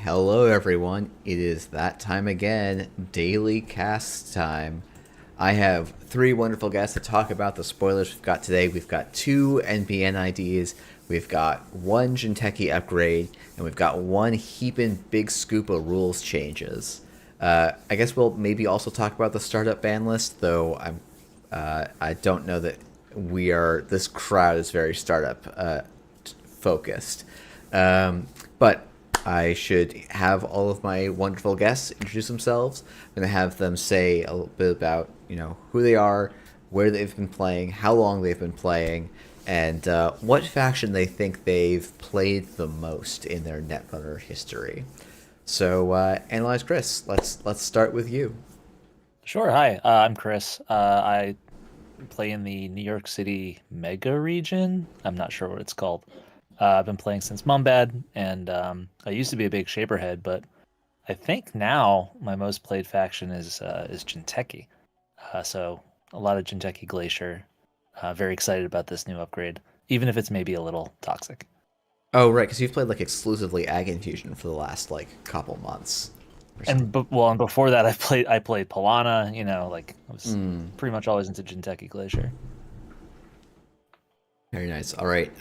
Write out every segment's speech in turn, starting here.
Hello everyone, it is that time again, daily cast time. I have three wonderful guests to talk about the spoilers we've got today. We've got 2 NBN IDs, we've got 1 Jinteki upgrade, and we've got 1 heaping big scoop of rules changes. I guess we'll maybe also talk about the startup ban list, though I don't know that this crowd is very startup focused. But I should have all of my wonderful guests introduce themselves. I'm going to have them say a little bit about, who they are, where they've been playing, how long they've been playing, and what faction they think they've played the most in their Netrunner history. So, AnalyzeChris, let's start with you. Sure. Hi, I'm Chris. I play in the New York City Mega region. I'm not sure what it's called. I've been playing since Mumbad, and I used to be a big Shaperhead, but I think now my most played faction is Jinteki. So a lot of Jinteki Glacier. Very excited about this new upgrade, even if it's maybe a little toxic. Oh, right, because you've played exclusively Ag Infusion for the last couple months. And before that, I played Polana. I was pretty much always into Jinteki Glacier. Very nice. All right.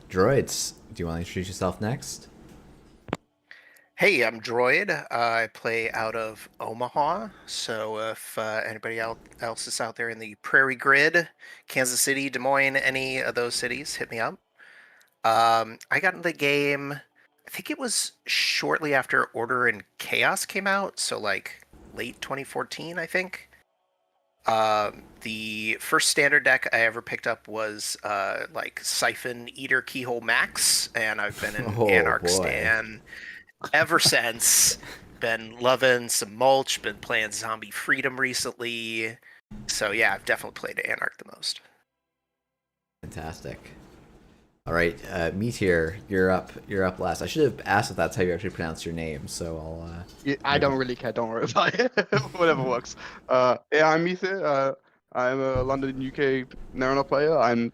Droids, do you want to introduce yourself next? Hey, I'm Droid. I play out of Omaha. So if anybody else is out there in the Prairie Grid, Kansas City, Des Moines, any of those cities, hit me up. I got into the game, I think it was shortly after Order and Chaos came out. So late 2014, I think. The first standard deck I ever picked up was Siphon Eater Keyhole Max, and I've been an Anarch stan ever since. Been loving some Mulch, been playing Zombie Freedom recently. So yeah, I've definitely played Anarch the most. Fantastic. All right, Meathir, you're up last. I should have asked if that's how you actually pronounce your name, so I'll... I don't really care, don't worry about it. Whatever works. I'm Meathir. I'm a London, UK Netrunner player. I'm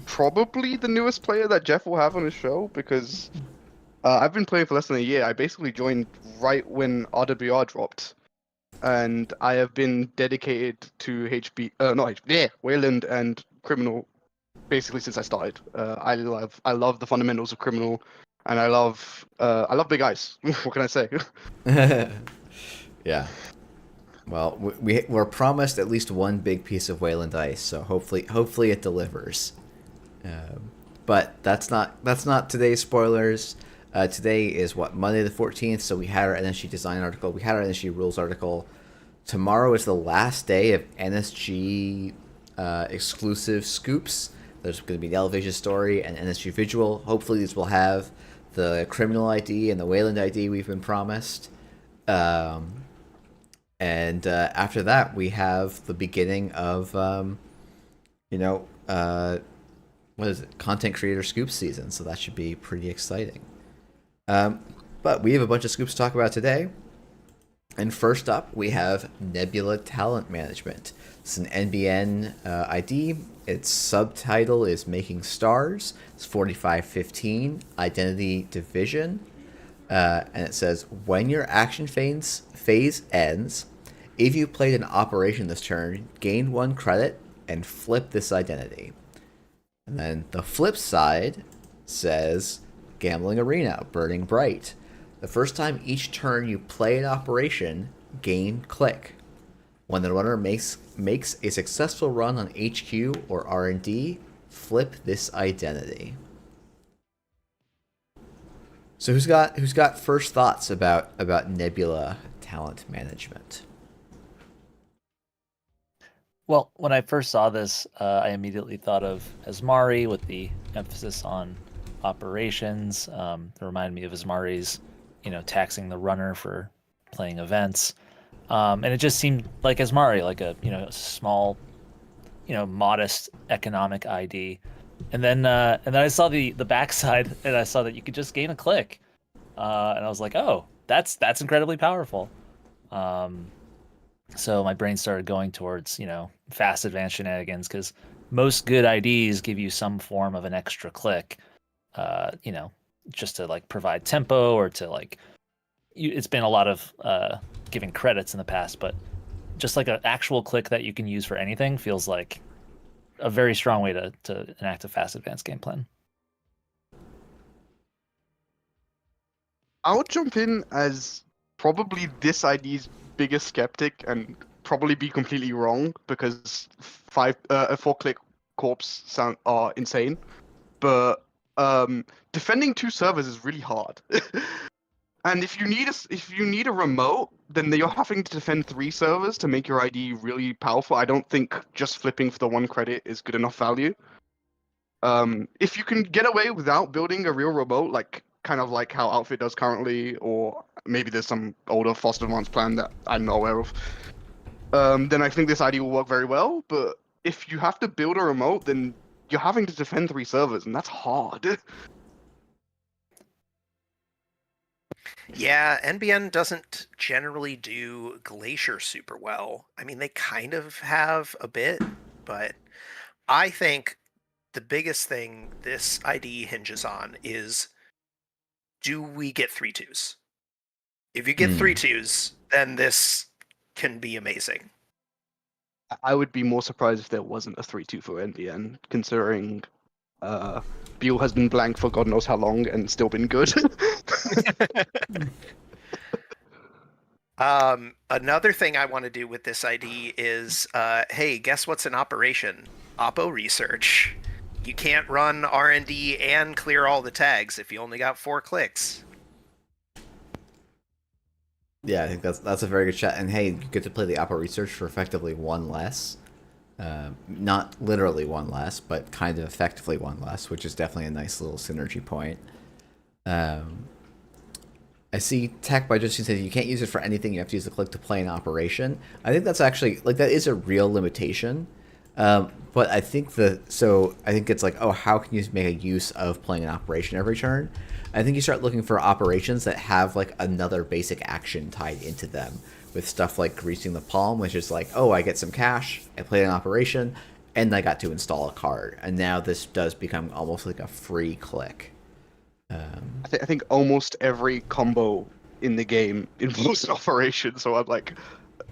probably the newest player that Jeff will have on his show, because I've been playing for less than a year. I basically joined right when RWR dropped, and I have been dedicated to Wayland and Criminal basically since I started. I love the fundamentals of Criminal, and I love big eyes. What can I say? Yeah. Well, we're promised at least one big piece of Wayland Ice, so hopefully it delivers. But that's not today's spoilers. Today is Monday the 14th, so we had our NSG design article, we had our NSG rules article. Tomorrow is the last day of NSG exclusive scoops. There's going to be the Elevation story and NSG visual. Hopefully these will have the Criminal ID and the Wayland ID we've been promised. And after that, we have the beginning of, content creator scoop season. So that should be pretty exciting. But we have a bunch of scoops to talk about today. And first up, we have Nebula Talent Management. It's an NBN ID. Its subtitle is Making Stars. It's 4515, Identity Division. And it says, when your action phase ends, if you played an operation this turn, gain 1 credit and flip this identity. And then the flip side says, Gambling Arena, Burning Bright. The first time each turn you play an operation, gain click. When the runner makes a successful run on HQ or R&D, flip this identity. So who's got first thoughts about Nebula talent management? Well, when I first saw this, I immediately thought of Asmari with the emphasis on operations. It reminded me of Asmari's, taxing the runner for playing events. And it just seemed like Asmari, like a small, modest economic ID. And then I saw the backside, and I saw that you could just gain a click, and I was like, oh, that's incredibly powerful. So my brain started going towards fast advanced shenanigans, because most good IDs give you some form of an extra click, just to like provide tempo or to like. It's been a lot of giving credits in the past, but just like an actual click that you can use for anything feels like a very strong way to enact a fast advanced game plan. I would jump in as probably this ID's biggest skeptic and probably be completely wrong, because 4-click corpse are insane, but defending 2 servers is really hard. And if you need a remote, then you're having to defend 3 servers to make your ID really powerful. I don't think just flipping for the 1 credit is good enough value. If you can get away without building a real remote, kind of like how Outfit does currently, or maybe there's some older Foster Advanced plan that I'm not aware of, then I think this ID will work very well. But if you have to build a remote, then you're having to defend 3 servers, and that's hard. Yeah, NBN doesn't generally do Glacier super well. I mean, they kind of have a bit, but I think the biggest thing this ID hinges on is, do we get 3-2s? If you get 3-2s, then this can be amazing. I would be more surprised if there wasn't a 3-2 for NBN, considering Buell has been blank for God knows how long and still been good. Another thing I want to do with this ID is, hey, guess what's an operation? Oppo research. You can't run R&D and clear all the tags if you only got 4 clicks. Yeah, I think that's a very good shot. And hey, you get to play the Oppo research for effectively 1 less. Not literally 1 less, but kind of effectively 1 less, which is definitely a nice little synergy point. I see Tech by just says you can't use it for anything. You have to use the click to play an operation. I think that's actually that is a real limitation. But I think I think it's like, oh, how can you make a use of playing an operation every turn? I think you start looking for operations that have like another basic action tied into them, with stuff like greasing the palm, which is like, oh, I get some cash, I play an operation, and I got to install a card. And now this does become almost like a free click. I think almost every combo in the game involves an operation, so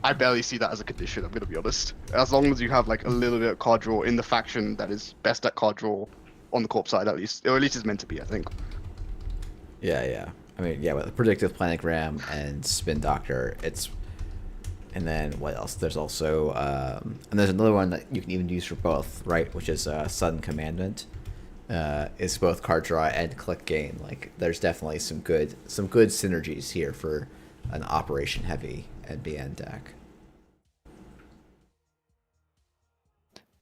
I barely see that as a condition, I'm going to be honest. As long as you have like a little bit of card draw in the faction that is best at card draw on the corp side, at least. Or at least it's meant to be, I think. Yeah. I mean, yeah, with the Predictive Planogram and Spin Doctor, and then what else? There's also, and there's another one that you can even use for both, right? Which is Sudden Commandment. Is both card draw and click gain. Like, there's definitely some good synergies here for an operation heavy NBN deck.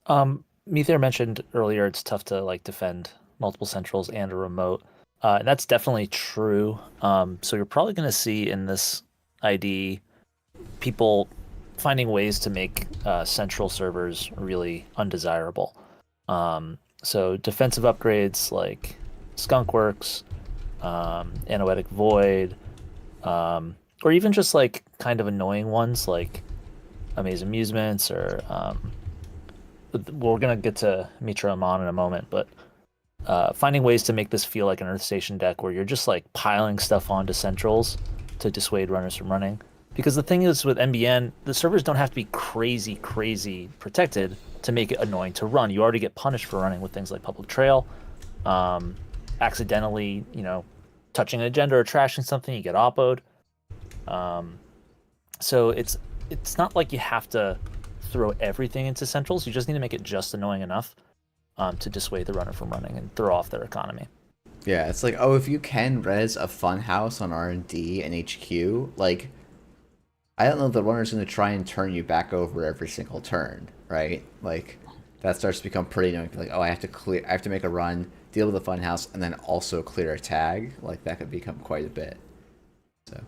Meathir mentioned earlier it's tough to like defend multiple centrals and a remote. And that's definitely true. So you're probably going to see in this ID people finding ways to make central servers really undesirable. So defensive upgrades like Skunkworks, Anoetic Void, or even just like kind of annoying ones like Amaze Amusements, or we're going to get to Mitra Aman in a moment, but finding ways to make this feel like an Earth Station deck where you're just like piling stuff onto centrals to dissuade runners from running. Because the thing is with NBN, the servers don't have to be crazy protected to make it annoying to run. You already get punished for running with things like Public Trail. accidentally, touching an agenda or trashing something, you get oppoed. So it's not like you have to throw everything into centrals. You just need to make it just annoying enough to dissuade the runner from running and throw off their economy. Yeah, it's like, oh, if you can res a funhouse on R&D and HQ, like, I don't know if the runner's going to try and turn you back over every single turn, right? Like, that starts to become pretty annoying. Like, oh, I have to make a run, deal with the funhouse, and then also clear a tag. Like, that could become quite a bit. So.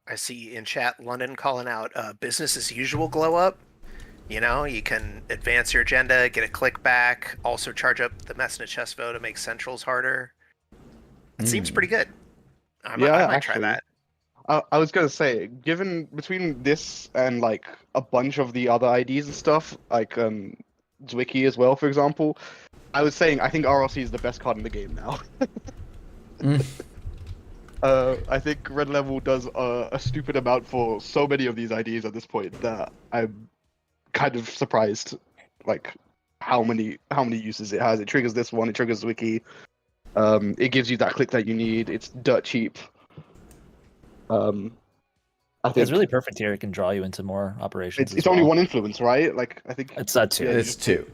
I see in chat London calling out business as usual glow up. You can advance your agenda, get a click back, also charge up the mess in a chest vote to make centrals harder. It seems pretty good. I might try that. I was gonna say, given between this and like a bunch of the other IDs and stuff, like Jinteki as well, for example, I was saying I think RLC is the best card in the game now. I think Red Level does a stupid amount for so many of these IDs at this point that I'm kind of surprised, like how many uses it has. It triggers this one, it triggers Wiki. It gives you that click that you need. It's dirt cheap. I think It's really perfect here. It can draw you into more operations. it's only one influence, right? Like I think It's not two. Yeah, It's two.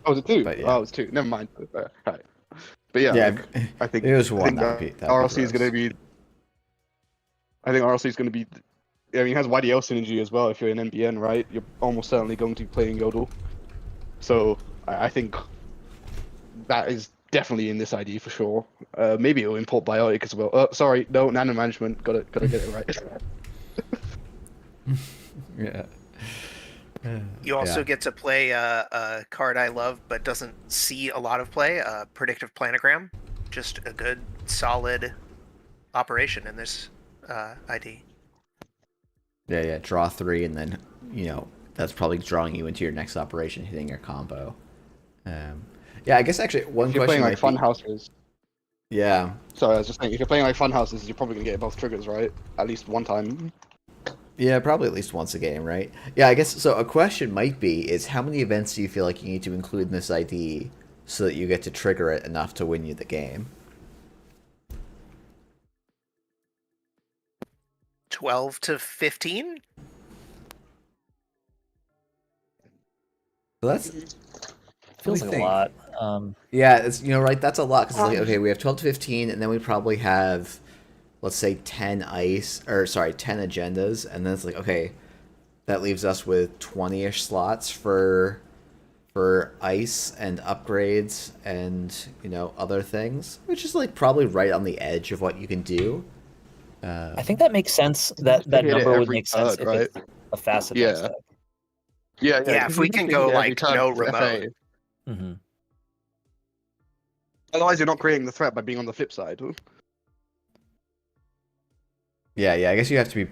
Oh, is it two? But yeah. Oh, it's two. Never mind. Right. But yeah, Yeah, like, I think it was I one. think That'd be RLC is gross. going to be. I think RLC is going to be. I mean, it has YDL synergy as well. If you're in NBN, right, you're almost certainly going to be playing Yodel. So I think that is definitely in this ID for sure. Maybe it'll import Biotic as well. Sorry, no, nano management. Gotta get it right. Yeah. You also Yeah. get to play a card I love but doesn't see a lot of play, Predictive Planogram. Just a good, solid operation in this ID. Yeah. Draw 3, and then that's probably drawing you into your next operation, hitting your combo. Yeah, I guess actually one If you're question playing like might be- Funhouses. Yeah. Sorry, I was just saying, if you're playing like Funhouses, you're probably gonna get both triggers, right? At least one time. Yeah, probably at least once a game, right? Yeah, I guess so. A question might be is how many events do you feel like you need to include in this ID so that you get to trigger it enough to win you the game? 12 to 15? So that's Feels let like me a think. lot. Yeah, it's right. That's a lot because like okay, we have 12 to 15, and then we probably have, let's say 10 10 agendas, and then it's like okay, that leaves us with 20ish slots for ice and upgrades and other things, which is like probably right on the edge of what you can do. I think that makes sense. That hit it number would every make sense turn, if right? it's a fast Yeah. advance deck. Yeah, Yeah, if we can go, like, no remote. FA. Mm-hmm. Otherwise, you're not creating the threat by being on the flip side. Yeah. I guess you have to be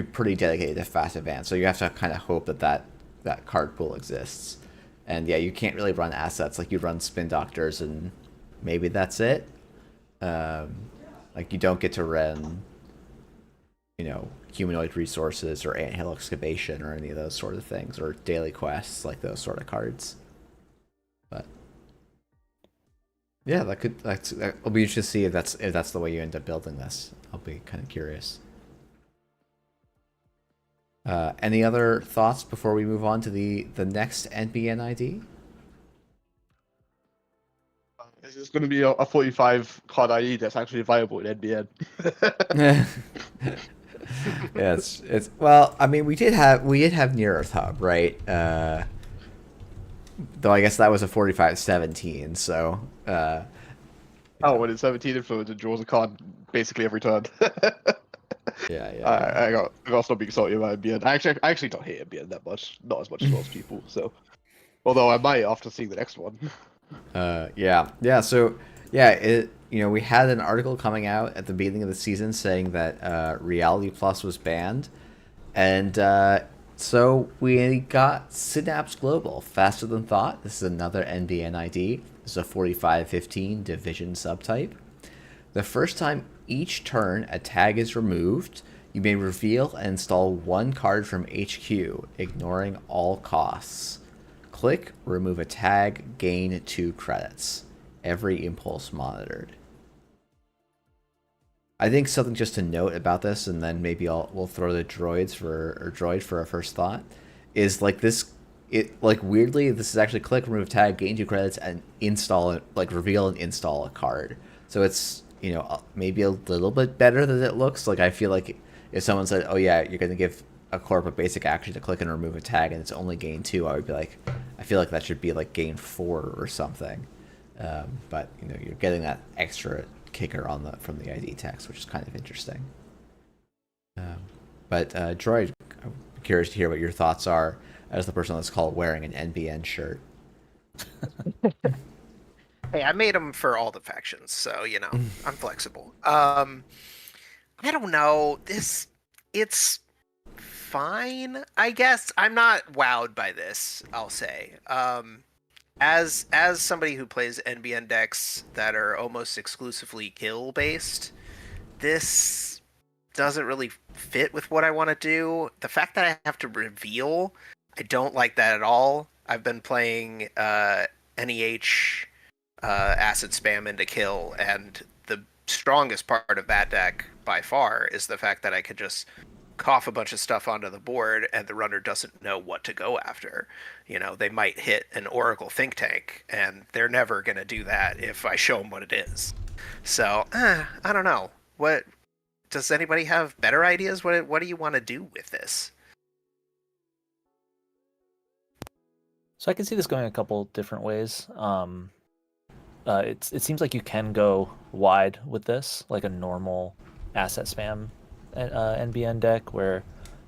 pretty dedicated to fast advance, so you have to kind of hope that card pool exists. And yeah, you can't really run assets like you run spin doctors, and maybe that's it. Like you don't get to run, humanoid resources or anthill excavation or any of those sort of things, or daily quests like those sort of cards. But yeah, that'll be interesting to see if that's the way you end up building this. I'll be kind of curious. Any other thoughts before we move on to the next NBN ID? It's going to be a 45 card ID that's actually viable in NBN. Yeah, it's well. I mean, we did have Near Earth Hub, right? Though I guess that was a 45-17. So. Oh, when it's 17 influence, it draws a card basically every turn. Yeah. I got to stop being salty about NBN. I actually don't hate NBN that much, not as much as most people. So, although I might after seeing the next one. Yeah. So yeah, we had an article coming out at the beginning of the season saying that Reality Plus was banned, and so we got Synapse Global, Faster Than Thought. This is another NBN ID. This is a 45-15 division subtype. The first time each turn a tag is removed, you may reveal and install one card from HQ, ignoring all costs. Click, remove a tag, gain 2 credits. every impulse monitored. I think something just to note about this, and then maybe we'll throw the Droid for a first thought, is like this. It like weirdly, this is actually click, remove tag, gain 2 credits, and install it, like reveal and install a card. So it's, you know, maybe a little bit better than it looks. Like I feel like if someone said, "Oh yeah, you're gonna give a corp a basic action to click and remove a tag, and it's only gain 2," I would be like, I feel like that should be like gain 4 or something. But you know, you're getting that extra kicker on from the ID text, which is kind of interesting. But Droid, I'm curious to hear what your thoughts are as the person that's called wearing an NBN shirt. Hey, I made them for all the factions, so you know I'm flexible. I don't know. It's fine, I guess. I'm not wowed by this, I'll say. As somebody who plays NBN decks that are almost exclusively kill based, this doesn't really fit with what I want to do. The fact that I have to reveal, I don't like that at all. I've been playing NEH acid spam into kill, and the strongest part of that deck by far is the fact that I could just cough a bunch of stuff onto the board and the runner doesn't know what to go after. You know, they might hit an Oracle think tank and they're never going to do that if I show them what it is. So, I don't know. What does anybody have better ideas? What do you want to do with this? So I can see this going a couple different ways. It seems like you can go wide with this, like a normal asset spam NBN deck, where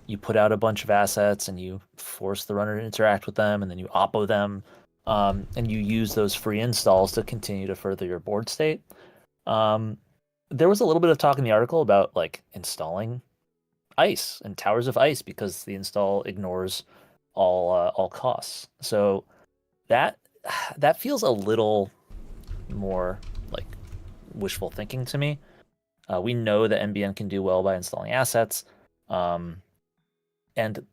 you put out a bunch of assets and you force the runner to interact with them, and then you oppo them, and you use those free installs to continue to further your board state. There was a little bit of talk in the article about like installing ice and towers of ice because the install ignores all costs. So that feels a little more like wishful thinking to me. We know that NBN can do well by installing assets, and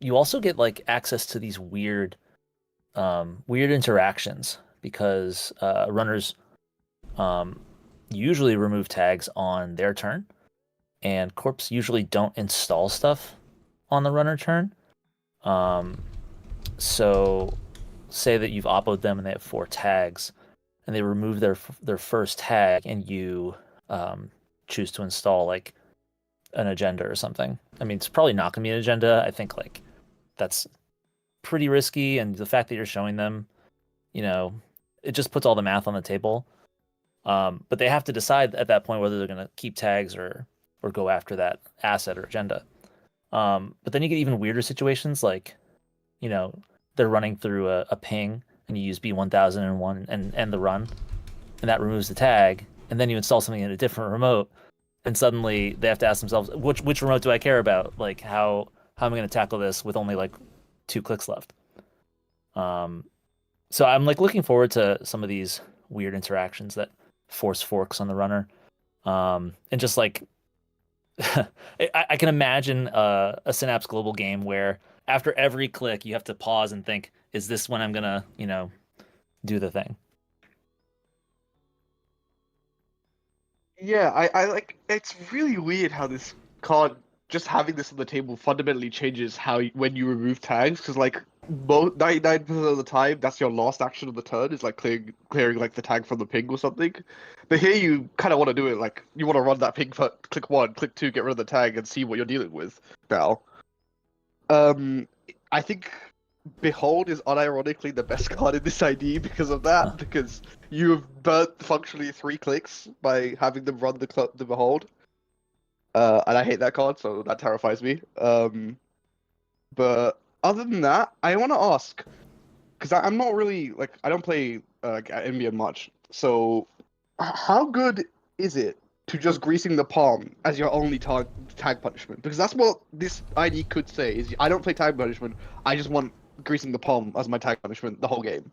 you also get like access to these weird interactions because runners usually remove tags on their turn, and corps usually don't install stuff on the runner turn. So say that you've oppoed them and they have 4 tags, and they remove their first tag, and you choose to install like an agenda or something. I mean, it's probably not going to be an agenda. I think like that's pretty risky, and the fact that you're showing them, you know, it just puts all the math on the table. But they have to decide at that point whether they're going to keep tags or go after that asset or agenda. But then you get even weirder situations like, you know, they're running through a ping and you use B1001 and end the run, and that removes the tag, and then you install something in a different remote, and suddenly they have to ask themselves, which remote do I care about? Like how am I going to tackle this with only like 2 clicks left? So I'm like looking forward to some of these weird interactions that force forks on the runner, and just like I can imagine a Synapse Global game where after every click you have to pause and think, is this when I'm gonna, you know, do the thing? Yeah, I like. It's really weird how this card, just having this on the table, fundamentally changes when you remove tags. Because like 99% of the time, that's your last action of the turn is like clearing like the tag from the ping or something. But here you kind of want to do it like you want to run that ping for click 1, click 2, get rid of the tag, and see what you're dealing with now. I think Behold is unironically the best card in this ID because of that, because you've burnt functionally 3 clicks by having them run the Behold. And I hate that card, so that terrifies me. But other than that, I want to ask, because I'm not really, like, I don't play NBN much, so how good is it to just greasing the palm as your only tag punishment? Because that's what this ID could say, is I don't play tag punishment, I just want greasing the palm as my tag punishment the whole game.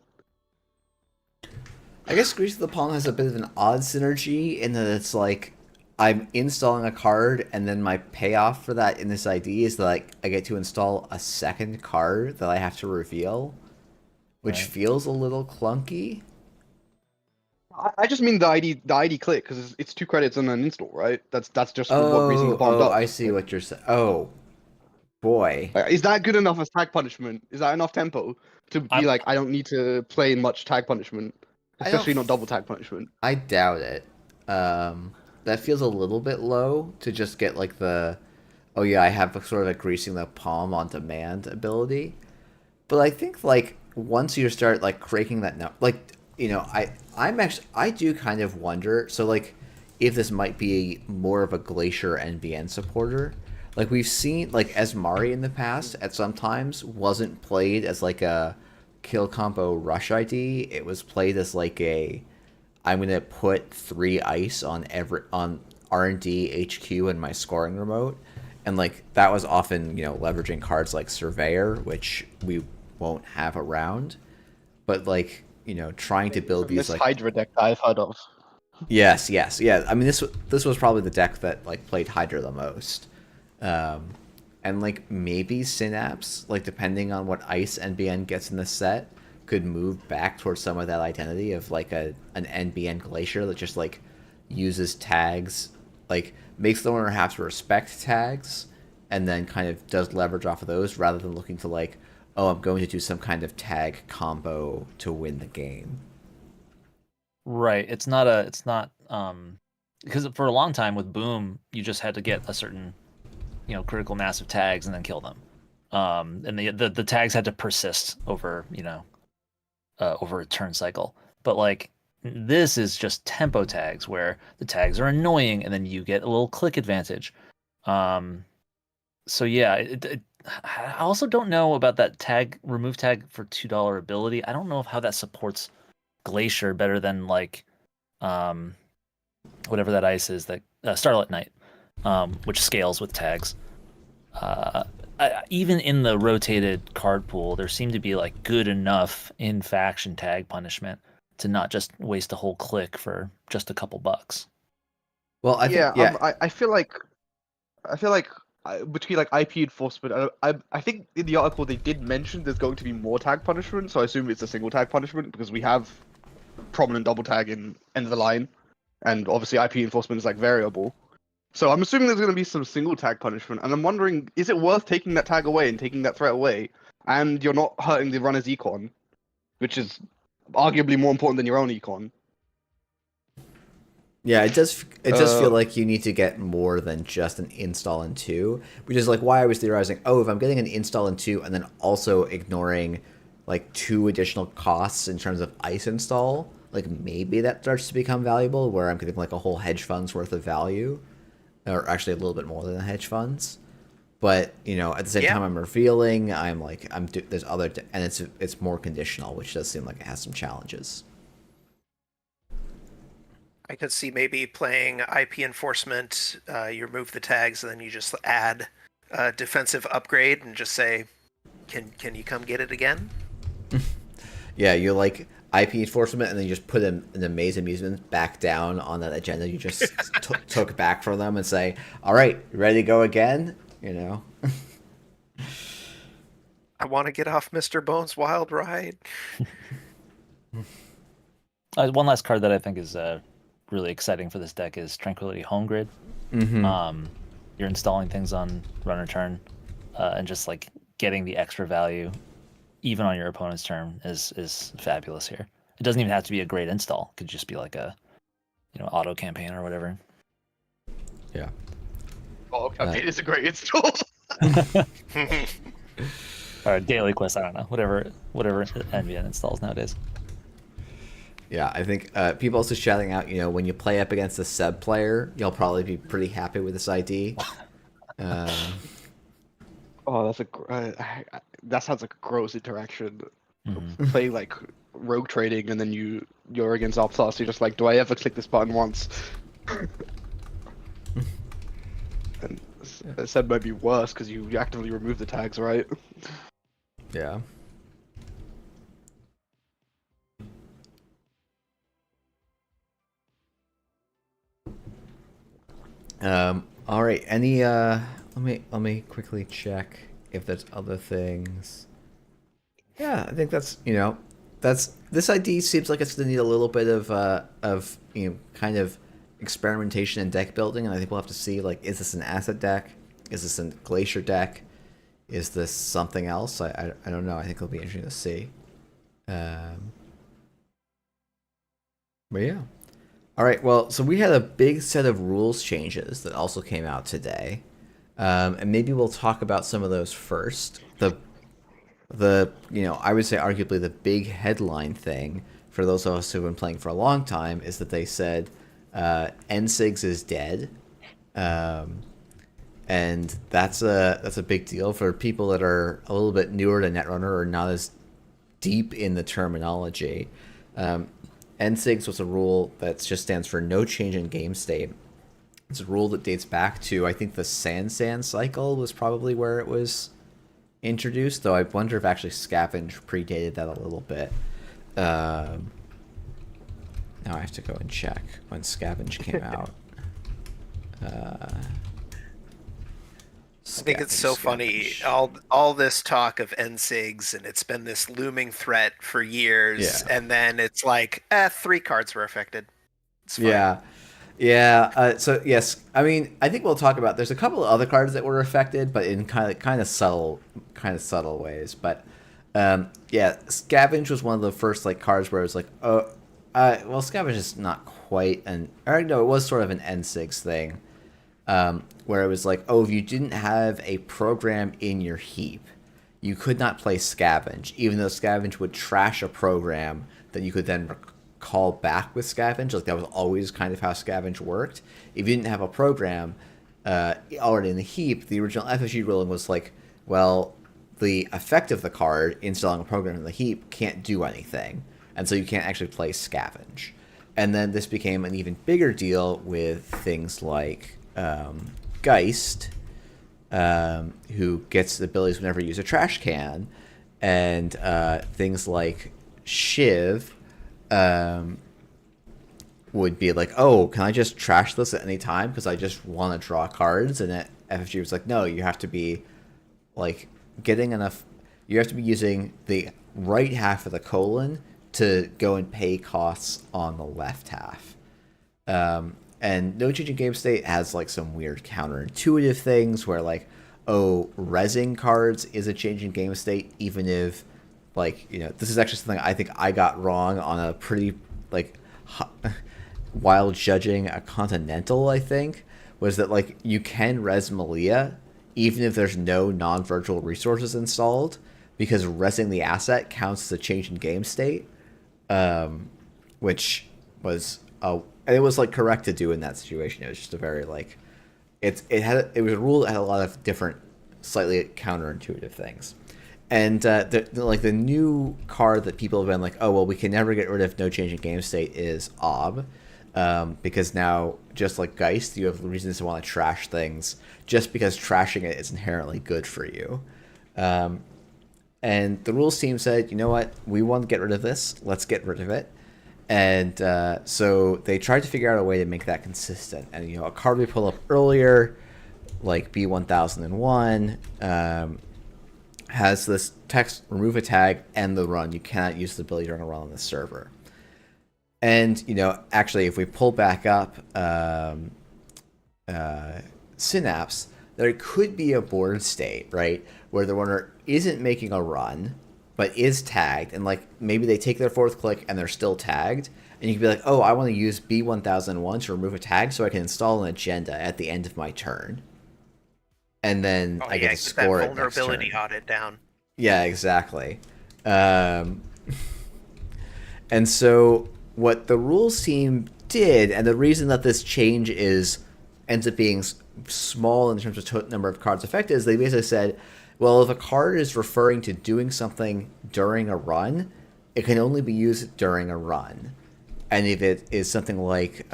I guess greasing the palm has a bit of an odd synergy in that it's like I'm installing a card, and then my payoff for that in this ID is that like I get to install a second card that I have to reveal, which feels a little clunky. I just mean the ID click because it's 2 credits and an install, right? That's just what raising the bomb Oh, does. I see what you're saying. Oh, boy. Is that good enough as tag punishment? Is that enough tempo to be I'm like, I don't need to play much tag punishment, I don't. especially not double tag punishment? I doubt it. That feels a little bit low to just get like the, oh yeah, I have a sort of a greasing the palm on demand ability. But I think like once you start like cranking that now, like I do kind of wonder. So like if this might be more of a Glacier NBN supporter. Like we've seen like Esmari in the past at some times wasn't played as like a kill combo rush ID. It was played as like a I'm gonna put 3 ice on R&D HQ in my scoring remote, and like that was often leveraging cards like Surveyor, which we won't have around, but like trying to build these This like Hydra deck that I've heard of. yes, yeah. I mean this was probably the deck that like played Hydra the most, and like maybe Synapse, like depending on what ice NBN gets in the set, could move back towards some of that identity of like an NBN Glacier that just like uses tags, like makes the owner have to respect tags, and then kind of does leverage off of those rather than looking to like, oh, I'm going to do some kind of tag combo to win the game. right. It's not because for a long time with Boom, you just had to get a certain critical mass of tags and then kill them. And the tags had to persist over over a turn cycle. But like this is just tempo tags where the tags are annoying and then you get a little click advantage. So yeah, I also don't know about that tag remove tag for $2 ability. I don't know how that supports Glacier better than like whatever that ice is, that Starlit Knight, which scales with tags. Even in the rotated card pool, there seemed to be like good enough in faction tag punishment to not just waste a whole click for just a couple bucks. Well, I think yeah. I feel like between like IP enforcement, I think in the article they did mention there's going to be more tag punishment, so I assume it's a single tag punishment because we have prominent double tag in end of the line, and obviously IP enforcement is like variable. So I'm assuming there's going to be some single tag punishment, and I'm wondering, is it worth taking that tag away and taking that threat away, and you're not hurting the runner's econ, which is arguably more important than your own econ. Yeah, it does feel like you need to get more than just an install and 2, which is like why I was theorizing, oh, if I'm getting an install and 2 and then also ignoring like 2 additional costs in terms of ice install, like maybe that starts to become valuable where I'm getting like a whole hedge fund's worth of value, or actually a little bit more than a hedge fund's. But at the same time, I'm revealing. There's other, and it's more conditional, which does seem like it has some challenges. I could see maybe playing IP enforcement. You remove the tags, and then you just add a defensive upgrade, and just say, "Can you come get it again?" Yeah, you're like IP enforcement, and then you just put an Amaze Amusement back down on that agenda you just took back from them, and say, "All right, ready to go again?" I want to get off Mr. Bones' wild ride. One last card that I think is really exciting for this deck is Tranquility Home Grid. Mm-hmm. You're installing things on runner turn, and just like getting the extra value even on your opponent's turn is fabulous here. It doesn't even have to be a great install. It could just be like a auto campaign or whatever. Yeah. Oh, campaign is a great install. Or daily quest, I don't know. Whatever NBN installs nowadays. Yeah, I think people also shouting out, when you play up against a sub player, you'll probably be pretty happy with this ID. Oh, that sounds like a gross interaction. Mm-hmm. Playing like rogue trading, and then you're against Optos. You're just like, do I ever click this button once? And said might be worse because you actively remove the tags, right? Yeah. All right. Any let me quickly check if there's other things. Yeah, I think that's this ID seems like it's going to need a little bit of kind of experimentation and deck building, and I think we'll have to see, like, is this an asset deck? Is this a glacier deck? Is this something else? I don't know. I think it'll be interesting to see. But yeah. All right. Well, so we had a big set of rules changes that also came out today, and maybe we'll talk about some of those first. I would say arguably the big headline thing for those of us who've been playing for a long time is that they said NSIGs is dead. And that's a big deal for people that are a little bit newer to Netrunner or not as deep in the terminology. NSIGs was a rule that just stands for no change in game state. It's a rule that dates back to, I think, the Sand cycle was probably where it was introduced, though I wonder if actually Scavenge predated that a little bit. Now I have to go and check when Scavenge came out. I think it's so funny, all this talk of NSIGs, and it's been this looming threat for years, and then it's like, 3 cards were affected. It's fine. Yeah. So yes, I mean, I think we'll talk about. There's a couple of other cards that were affected, but in kind of subtle ways. But Scavenge was one of the first like cards where it was like, well, Scavenge is not quite it was sort of an NSIGs thing. Where it was like, if you didn't have a program in your heap, you could not play Scavenge, even though Scavenge would trash a program that you could then call back with Scavenge. Like, that was always kind of how Scavenge worked. If you didn't have a program already in the heap, the original FFG ruling was like, well, the effect of the card, installing a program in the heap, can't do anything, and so you can't actually play Scavenge. And then this became an even bigger deal with things like Geist, who gets the abilities whenever you use a trash can, and things like Shiv would be like, can I just trash this at any time because I just want to draw cards? And FFG was like, no, you have to be like getting enough. You have to be using the right half of the colon to go and pay costs on the left half. And no change in game state has like some weird counterintuitive things where like, rezzing cards is a change in game state, even if like, this is actually something I think I got wrong on a pretty like while judging a Continental, I think, was that like you can res Malia even if there's no non-virtual resources installed, because rezzing the asset counts as a change in game state, which was it was like correct to do in that situation. It was just a very like it was a rule that had a lot of different slightly counterintuitive things. And the new card that people have been like, we can never get rid of no change in game state is Ob, because now, just like Geist, you have reasons to want to trash things just because trashing it is inherently good for you. And the rules team said, you know what, we want to get rid of this, let's get rid of it. And so they tried to figure out a way to make that consistent. And a card we pulled up earlier, like B1001, has this text, remove a tag, end the run. You cannot use the ability during a run on the server. And, actually, if we pull back up Synapse, there could be a board state, right, where the runner isn't making a run, but is tagged, and like maybe they take their fourth click and they're still tagged, and you can be like, I want to use B1001 to remove a tag so I can install an agenda at the end of my turn. And then I get to score it. Vulnerability audit down. Yeah, exactly. And so what the rules team did, and the reason that this change ends up being small in terms of total number of cards affected, is they basically said, well, if a card is referring to doing something during a run, it can only be used during a run. And if it is something like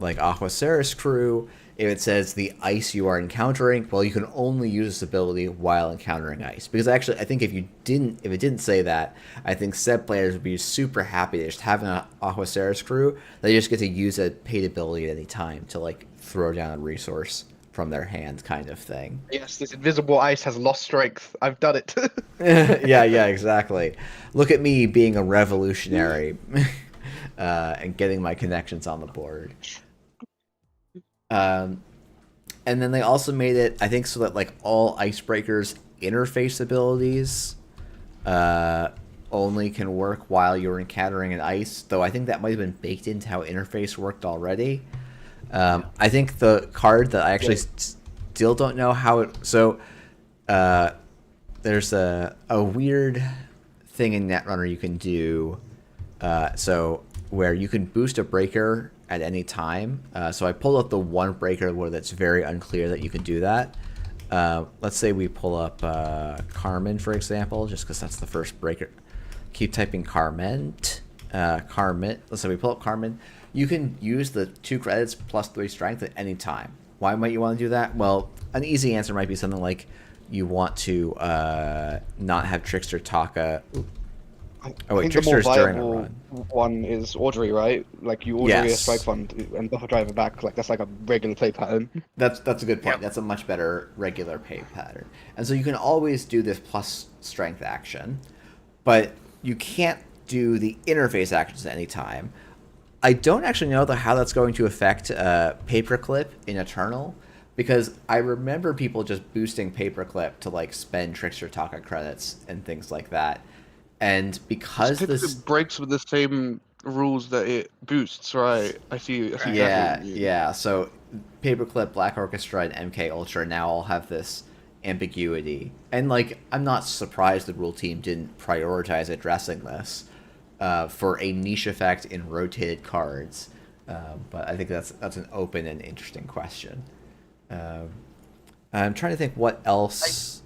Aquaceris Crew, if it says the ice you are encountering, well, you can only use this ability while encountering ice. Because actually, I think if it didn't say that, I think set players would be super happy to just have an Aquaceris Crew. They just get to use a paid ability at any time to like throw down a resource from their hand kind of thing. Yes, this invisible ice has lost strength. I've done it. Yeah, exactly. Look at me being a revolutionary and getting my connections on the board. And then they also made it, I think, so that like all icebreakers interface abilities only can work while you're encountering an ice, though I think that might have been baked into how interface worked already. I think the card that I actually still don't know how it... So there's a weird thing in Netrunner you can do, so where you can boost a breaker at any time. So I pulled up the one breaker where that's very unclear that you can do that. Let's say we pull up Carmen, for example, just because that's the first breaker. Keep typing Carmen. Let's say we pull up Carmen. You can use the 2 credits plus 3 strength at any time. Why might you want to do that? Well, an easy answer might be something like you want to not have Trickster Taka. Oh wait, Trickster's during a run. One is Audrey, right? Like you Audrey a Strike Fund and buff a driver back. Like that's like a regular play pattern. That's a good point. Yep. That's a much better regular pay pattern. And so you can always do this plus strength action, but you can't do the interface actions at any time. I don't actually know how that's going to affect Paperclip in Eternal, because I remember people just boosting Paperclip to like spend Trickster Taka credits and things like that. And because this breaks with the same rules that it boosts, right? I see exactly what you mean. Yeah. So Paperclip, Black Orchestra, and MK Ultra now all have this ambiguity. And like, I'm not surprised the rule team didn't prioritize addressing this for a niche effect in rotated cards. But I think that's an open and interesting question. I'm trying to think what else.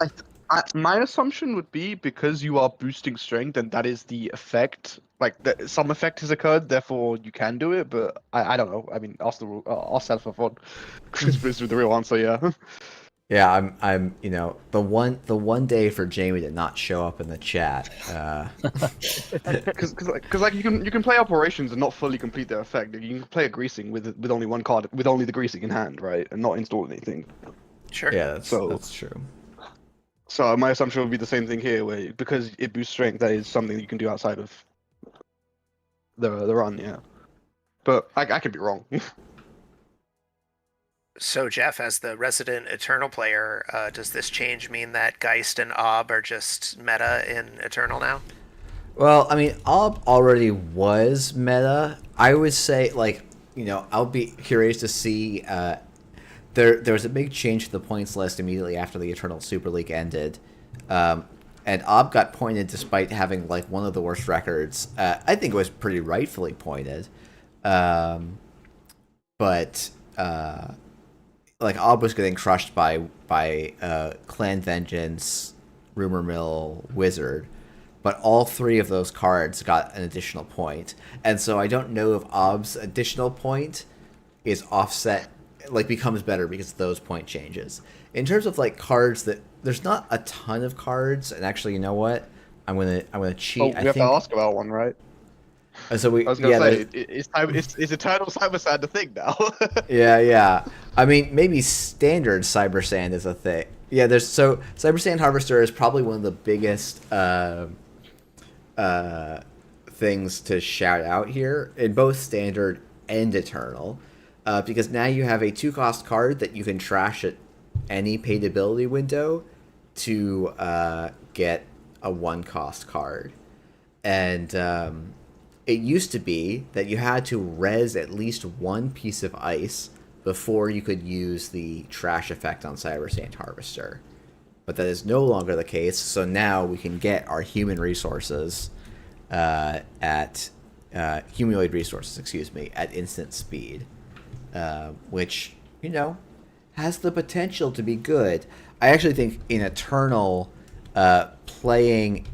My assumption would be because you are boosting strength and that is the effect. Like some effect has occurred, therefore you can do it. But I don't know. I mean, ask Seth for fun. Chris with the real answer, yeah. Yeah, I'm the one day for Jamie to not show up in the chat. Because like you can play operations and not fully complete their effect. You can play a greasing with only one card, with only the greasing in hand, right, and not install anything. Sure. Yeah, that's true. So my assumption would be the same thing here, where because it boosts strength, that is something you can do outside of the run, yeah. But I could be wrong. So Jeff, as the resident Eternal player, does this change mean that Geist and Ob are just meta in Eternal now? Well, I mean, Ob already was meta. I would say, like, I'll be curious to see. There was a big change to the points list immediately after the Eternal Super League ended. And Ob got pointed despite having, like, one of the worst records. I think it was pretty rightfully pointed. But like, Ob was getting crushed by Clan Vengeance, Rumor Mill, Wizard. But all 3 of those cards got an additional point. And so I don't know if Ob's additional point is offset, like, becomes better because of those point changes. In terms of, like, cards that... There's not a ton of cards, and actually, you know what? I'm gonna cheat. Oh, we have to ask about one, right? So I was gonna say, is Eternal Cyber Sand a thing now? Yeah. I mean, maybe standard Cyber Sand is a thing. Yeah, Cyber Sand Harvester is probably one of the biggest things to shout out here in both standard and Eternal, because now you have a 2-cost card that you can trash at any paid ability window to get a 1-cost card. And it used to be that you had to res at least one piece of ice before you could use the trash effect on Cyber Sand Harvester. But that is no longer the case, so now we can get our human resources at humanoid resources, at instant speed, which, has the potential to be good. I actually think in Eternal, playing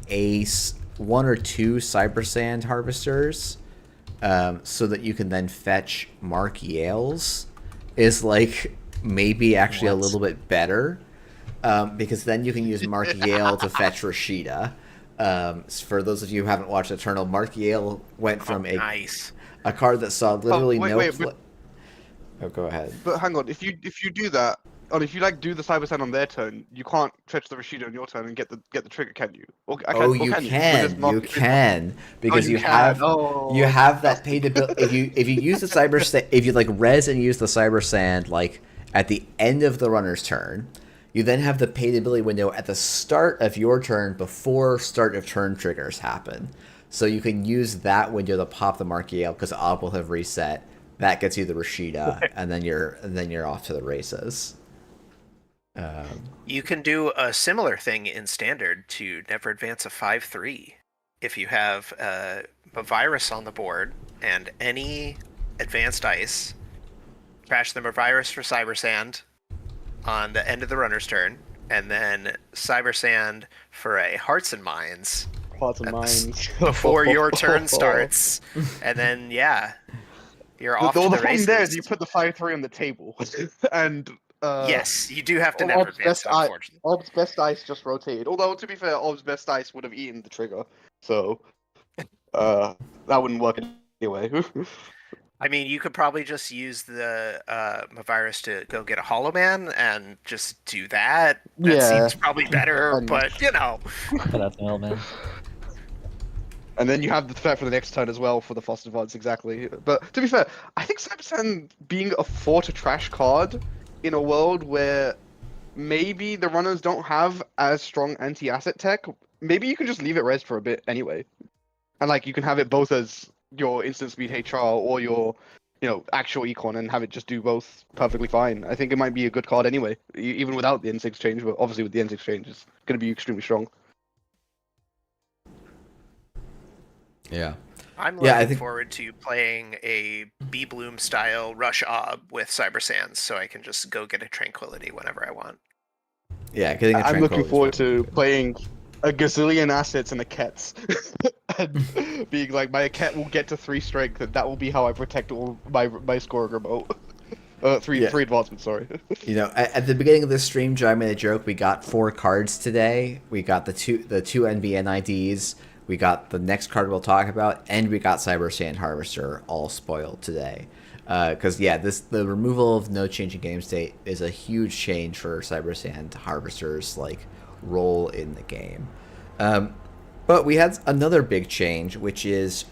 one or two Cyber Sand Harvesters, so that you can then fetch Mark Yales, is like maybe actually a little bit better, because then you can use Mark Yale to fetch Rashida. For those of you who haven't watched Eternal, Mark Yale went from a card that saw literally Oh, go ahead. But hang on, if you do that, if you like do the Cyber Sand on their turn, you can't fetch the Rashida on your turn and get the trigger, can you? Or Oh, or you can you? With this can. You market- can because you you can. have Oh, that pay to build. If you use the if you like res and use the cyber sand like at the end of the runner's turn, you then have the pay to ability window at the start of your turn before start of turn triggers happen. So you can use that window to pop the Markiel because Ob will have reset. That gets you the Rashida, and then you're off to the races. You can do a similar thing in Standard to never advance a 5/3. If you have a virus on the board and any advanced ice, crash the virus for Cyber Sand on the end of the runner's turn, and then Cyber Sand for a Hearts and Minds Hearts and Minds before your turn starts, and then you're off to the the problem races. there is you put the 5/3 on the table, and yes, you do have to never advance it, unfortunately. Ob's best ice just rotated. Although to be fair, Ob's best ice would have eaten the trigger, so that wouldn't work anyway. I mean, you could probably just use the virus to go get a Hollow Man and just do that. That seems probably better, but Cut out the middleman. And then you have the threat for the next turn as well for the Foster Vods, exactly. But to be fair, I think Cyber Sand being a 4 to trash card in a world where maybe the runners don't have as strong anti-asset tech, maybe you can just leave it res for a bit anyway. And like you can have it both as your instant speed HR or your actual econ and have it just do both perfectly fine. I think it might be a good card anyway, even without the N6 change, but obviously with the N6 change it's going to be extremely strong. Yeah. I'm looking forward to playing a B Bloom style Rush Ob with Cyber Sands, so I can just go get a Tranquility whenever I want. Yeah, getting a I'm looking forward to good. playing a gazillion assets and a Kets. And being like, my Ket will get to 3 strength, and that will be how I protect all my scoring remote. 3 advancement, sorry. At the beginning of this stream, Joe, I made a joke. We got 4 cards today. We got the two NBN IDs. We got the next card we'll talk about, and we got Cyber Sand Harvester all spoiled today. Because the removal of no change in game state is a huge change for Cyber Sand Harvester's role in the game. But we had another big change, which is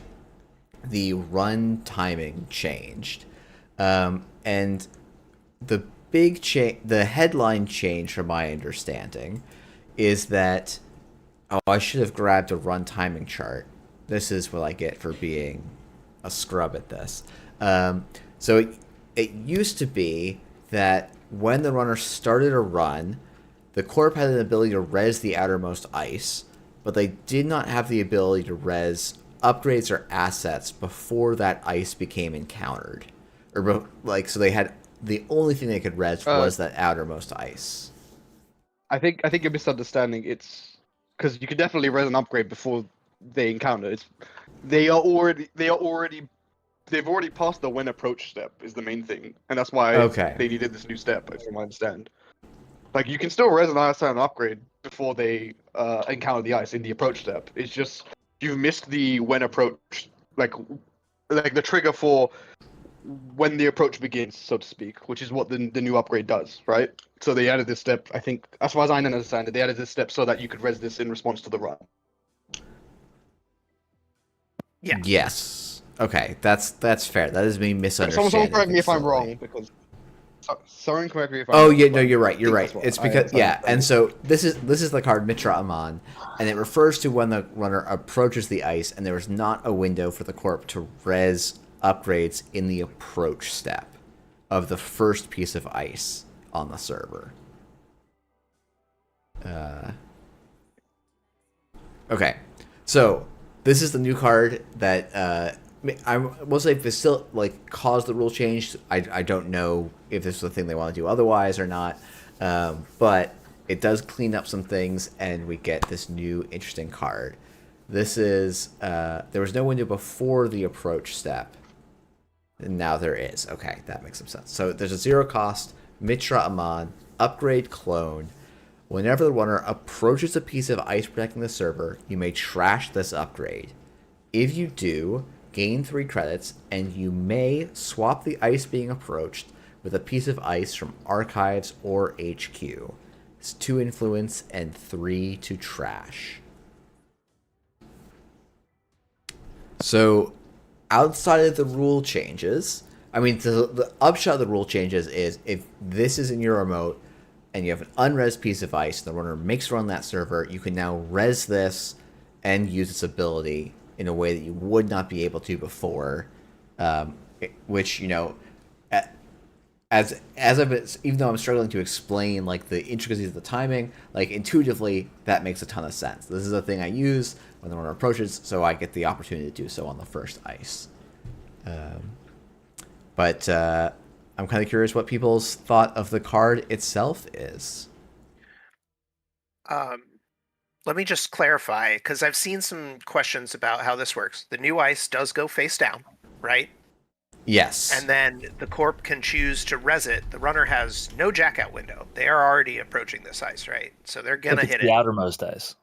the run timing changed, and the the headline change, from my understanding, is that. Oh, I should have grabbed a run timing chart. This is what I get for being a scrub at this. So it used to be that when the runner started a run, the corp had an ability to res the outermost ice, but they did not have the ability to res upgrades or assets before that ice became encountered. So they had the only thing they could res was that outermost ice. I think you're misunderstanding. It's because you can definitely res an upgrade before they encounter. They've already passed the when approach step is the main thing, and that's why they needed this new step, from I understand. Like you can still res an ice and upgrade before they encounter the ice in the approach step. It's just you've missed the when approach, like the trigger for when the approach begins, so to speak, which is what the new upgrade does, right? So they added this step, I think, as far as I understand it, they added this step so that you could res this in response to the run. Yeah. Yes. Okay, that's fair. That is me misunderstanding. Someone correct me if I'm wrong, because someone correct me if I'm wrong. Oh yeah, no, you're right. You're right. It's because and so this is the card Mitra Aman, and it refers to when the runner approaches the ice, and there is not a window for the corp to res upgrades in the approach step of the first piece of ice on the server. Okay, so this is the new card that I will say if it still caused the rule change. I don't know if this is the thing they want to do otherwise or not, but it does clean up some things, and we get this new interesting card. This is there was no window before the approach step. And now there is. Okay, that makes some sense. So there's a 0 cost Mitra Aman upgrade clone. Whenever the runner approaches a piece of ice protecting the server, you may trash this upgrade. If you do, gain 3 credits, and you may swap the ice being approached with a piece of ice from Archives or HQ. It's 2 influence and 3 to trash. So, outside of the rule changes, I mean, the upshot of the rule changes is if this is in your remote and you have an unres piece of ice, and the runner makes it on that server, you can now res this and use its ability in a way that you would not be able to before, which, you know, as I've been, even though I'm struggling to explain like the intricacies of the timing, like intuitively that makes a ton of sense. This is a thing I use when the runner approaches, so I get the opportunity to do so on the first ice. But I'm kind of curious what people's thought of the card itself is. Let me just clarify, because I've seen some questions about how this works. The new ice does go face down, right? Yes. And then the corp can choose to res it. The runner has no jackout window. They are already approaching this ice, right? So they're gonna hit the it. outermost ice.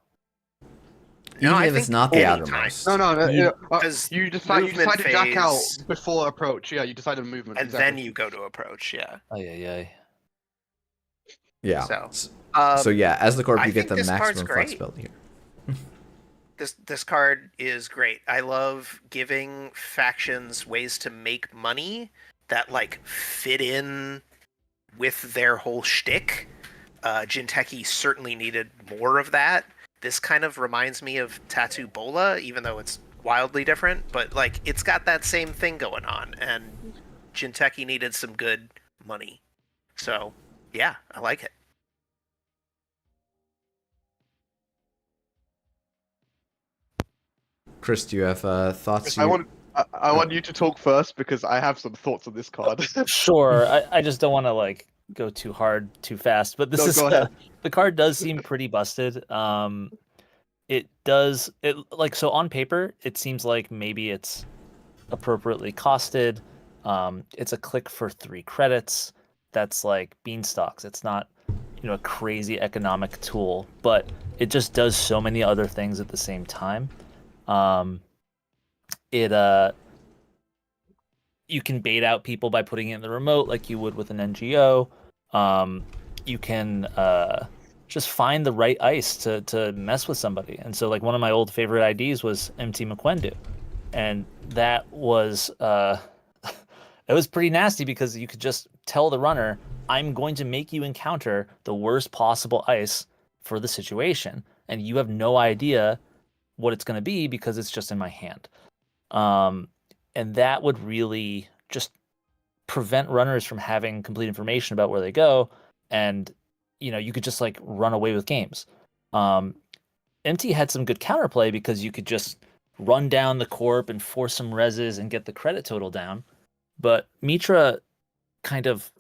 No, Even I if it's think not the anytime. outermost. No. Because You decide movement to jack out phase- before approach. Yeah, you decide the movement. And exactly. then you go to approach, yeah. Yeah. Yeah. So, So yeah, as the corp, I you get think the this card's maximum great. flexibility here. This card is great. I love giving factions ways to make money that like fit in with their whole shtick. Jinteki certainly needed more of that. This kind of reminds me of Tattoo Bola, even though it's wildly different. But like, it's got that same thing going on, and Jinteki needed some good money. So yeah, I like it. Chris, do you have thoughts? I want you to talk first because I have some thoughts on this card. Sure. I just don't want to like go too hard too fast, but this No, is go ahead. the card does seem pretty busted. It like, so on paper it seems like maybe it's appropriately costed. It's a click for 3 credits. That's like beanstalks. It's not, you know, a crazy economic tool, but it just does so many other things at the same time. You can bait out people by putting it in the remote like you would with an NGO. You can just find the right ice to mess with somebody. And so like one of my old favorite IDs was MT McQuendu. And that was it was pretty nasty because you could just tell the runner, I'm going to make you encounter the worst possible ice for the situation. And you have no idea what it's going to be because it's just in my hand. And that would really just prevent runners from having complete information about where they go. And, you know, you could just like run away with games. MT had some good counterplay because you could just run down the corp and force some reses and get the credit total down. But Mitra kind of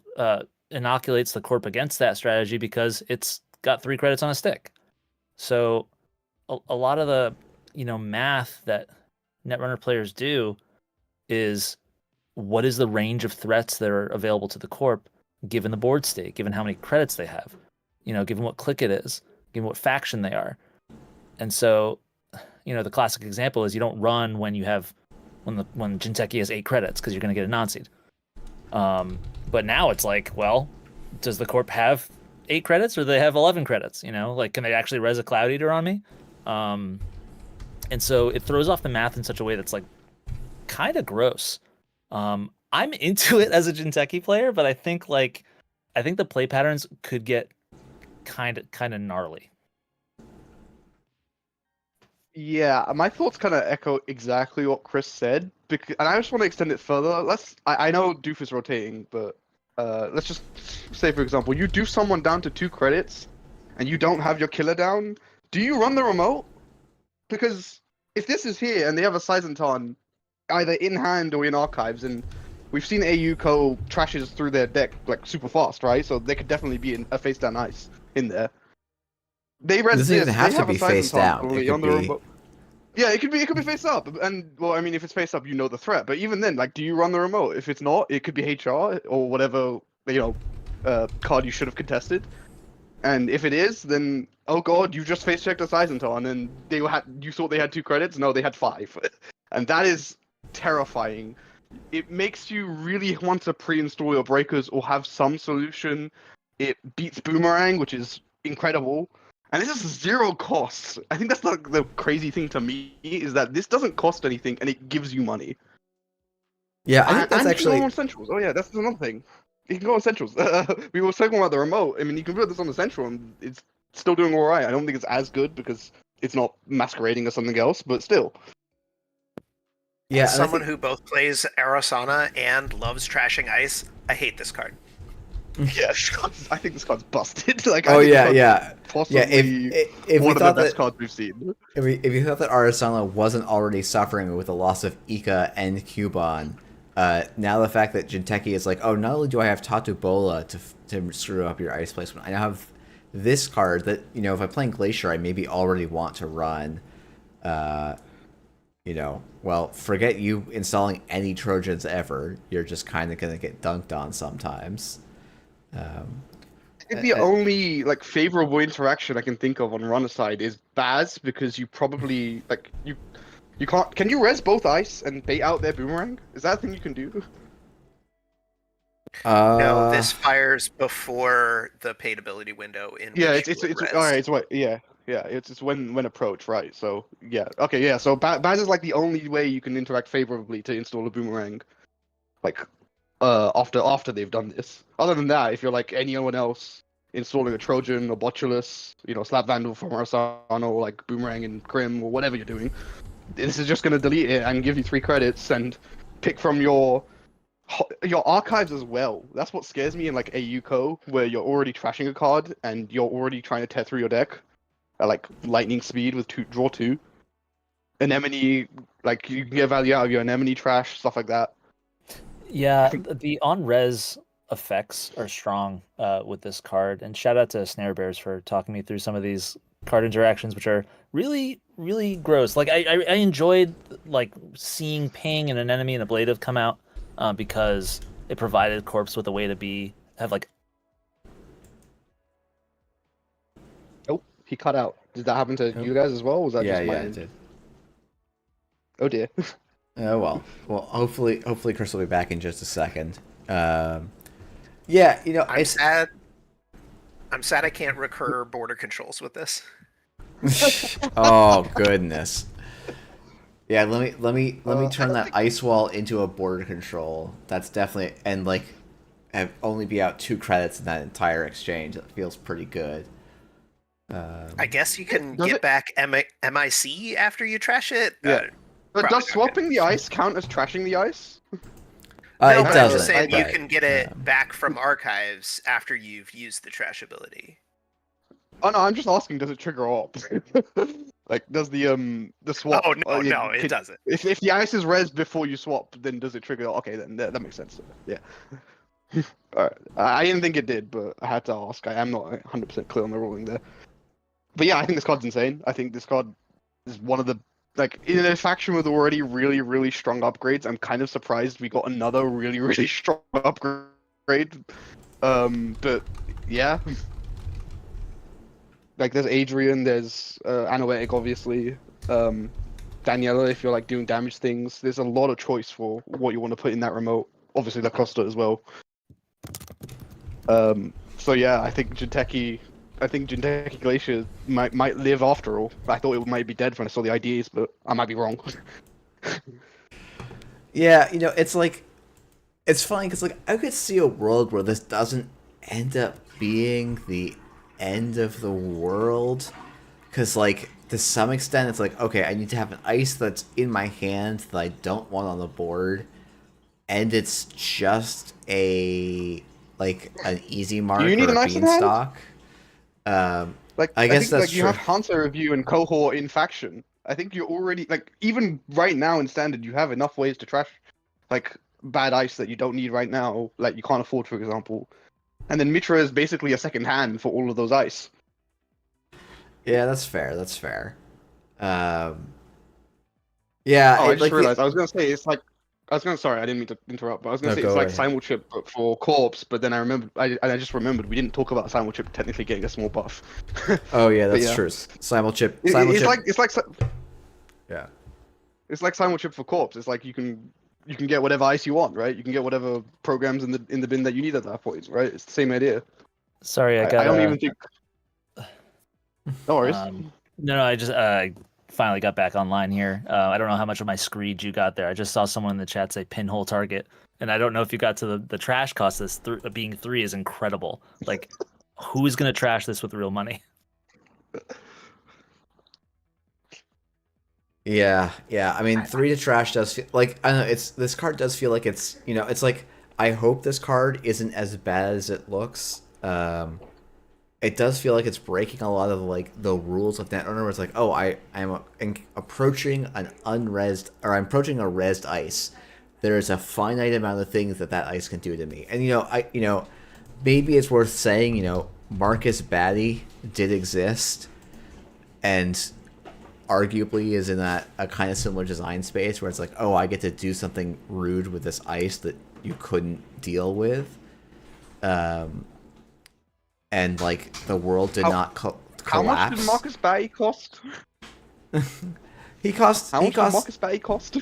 inoculates the corp against that strategy because it's got 3 credits on a stick. So a lot of the, you know, math that Netrunner players do is what is the range of threats that are available to the corp given the board state, given how many credits they have, you know, given what click it is, given what faction they are. And so, you know, the classic example is you don't run when you have when Jinteki has 8 credits because you're going to get a non-seed. But now it's like, well, does the corp have 8 credits or do they have 11 credits? You know, like, can they actually res a Cloud Eater on me? And so it throws off the math in such a way that's like kind of gross. I'm into it as a Jinteki player, but I think the play patterns could get kind of gnarly. Yeah, my thoughts kind of echo exactly what Chris said, and I just want to extend it further. I know Doof is rotating, but let's just say, for example, you do someone down to 2 credits, and you don't have your killer down. Do you run the remote? Because if this is here and they have a Seisonton either in hand or in archives, and we've seen AUCO trashes through their deck like super fast, right? So they could definitely be in a face down ice in there. They res Doesn't even have to they be a face Seisonton down. probably It could on the be- remote. Yeah, it could be face up, and well, I mean, if it's face up, you know the threat. But even then, like, do you run the remote? If it's not, it could be HR or whatever, you know, card you should have contested. And if it is, then oh god, you just face checked a Seisonton, and you thought they had 2 credits. No, they had 5, and that is terrifying it makes you really want to pre-install your breakers or have some solution. It beats Boomerang, which is incredible. And this is zero costs. I think that's like the crazy thing to me is that this doesn't cost anything and it gives you money. Yeah, I think that's and you actually. can go on Centrals. Oh yeah, that's another thing. You can go on Centrals. We were talking about the remote. I mean, you can put this on the Central and it's still doing all right. I don't think it's as good because it's not masquerading as something else, but still. Yeah, As and I someone think- who both plays Arasana and loves trashing ice, I hate this card. Yeah, I think this card's busted. Like, I Oh think this yeah, card's yeah, possibly yeah. If we one of the thought best that cards we've seen. if you thought that Arasana wasn't already suffering with the loss of Ika and Cubon, now the fact that Jinteki is like, oh, not only do I have Tatubola to screw up your ice placement, I now have this card that, you know, if I'm playing Glacier, I maybe already want to run. You know, well, forget you installing any Trojans ever. You're just kind of gonna get dunked on sometimes. I think the only like favorable interaction I can think of on runner side is Baz, because you probably like you can't. Can you res both ice and bait out their Boomerang? Is that a thing you can do? No, this fires before the paid ability window in Yeah, which it's you would all right. res. It's what? Yeah, it's when approach, right? So yeah, okay, yeah. So Baz is like the only way you can interact favorably to install a Boomerang, like after they've done this. Other than that, if you're like anyone else installing a Trojan or Botulus, you know, Slap Vandal from Arsano, or like Boomerang and Crim or whatever you're doing, this is just gonna delete it and give you 3 credits and pick from your archives as well. That's what scares me in like AUCO, where you're already trashing a card and you're already trying to tear through your deck at like lightning speed with draw 2. Anemone, like you can get value out of your Anemone trash, stuff like that. Yeah, the on-res effects are strong with this card. And shout out to Snare Bears for talking me through some of these card interactions, which are really, really gross. Like I enjoyed like seeing Ping and an enemy and ablative come out because it provided Corpse with a way to have like. Oh, he cut out. Did that happen to you guys as well? Or was that yeah, just my yeah, end? it did. Oh dear. Oh well. Well, hopefully Chris will be back in just a second. Yeah, you know, I'm sad. I'm sad I can't recur border controls with this. Oh goodness. Yeah, let me turn that ice wall into a border control. That's definitely, and like have only be out 2 credits in that entire exchange. That feels pretty good. I guess you can Does get it- back MIC after you trash it. Yeah. But Probably does not swapping the ice count as trashing the ice? No, It but I'm doesn't. just saying you but, can get it back from archives after you've used the trash ability. Oh no, I'm just asking. Does it trigger op? Like, does the swap? Oh no, yeah, no, it doesn't. If the ice is res before you swap, then does it trigger? Okay, then that makes sense. Yeah. Alright. I didn't think it did, but I had to ask. I am not 100% clear on the ruling there. But yeah, I think this card's insane. I think this card is one of the, like, in a faction with already really, really strong upgrades. I'm kind of surprised we got another really, really strong upgrade. But yeah. Like, there's Adrian, there's Anoetic, obviously. Daniela, if you're like doing damage things. There's a lot of choice for what you want to put in that remote. Obviously, the Costa as well. So yeah, I think Jinteki Glacier might live after all. I thought it might be dead when I saw the IDs, but I might be wrong. Yeah, you know, it's like, it's funny because like I could see a world where this doesn't end up being the end of the world, because like to some extent it's like, okay, I need to have an ice that's in my hand that I don't want on the board, and it's just an easy mark you need or an a ice in hand? beanstalk. Like, I guess think, that's like, you true. have Hunter Review and Cohort in faction. I think you're already, like, even right now in Standard, you have enough ways to trash, like, bad ice that you don't need right now, like, you can't afford, for example. And then Mitra is basically a second hand for all of those ice. Yeah, that's fair. That's fair. Yeah, Oh, I it, just like realized, I was gonna say, it's like, sorry, I didn't mean to interrupt, but I was gonna No, say go it's like ahead. Simul Chip but for Corpse, but then I just remembered we didn't talk about Simul Chip technically getting a small buff. Oh yeah, But that's yeah. true. Simul chip. It's like Yeah. It's like Simul Chip for Corpse. It's like you can you can get whatever ice you want, right? You can get whatever programs in the bin that you need at that point, right? It's the same idea. Sorry, I don't even think. No worries. No, I just finally got back online here. I don't know how much of my screed you got there. I just saw someone in the chat say pinhole target, and I don't know if you got to the trash cost. This being 3 is incredible. Like, who's gonna trash this with real money? Yeah. I mean, 3 to trash does feel like, I don't know. This card does feel like it's it's like, I hope this card isn't as bad as it looks. It does feel like it's breaking a lot of like the rules of Netrunner, where it's like, oh, I'm approaching an unresed, or I'm approaching a resed ice. There's a finite amount of things that ice can do to me, and maybe it's worth saying, Marcus Batty did exist, and arguably is in a kind of similar design space where it's like, oh, I get to do something rude with this ice that you couldn't deal with. And like the world did not collapse. How much did Marcus Batty cost? He cost. How much did Marcus Batty cost?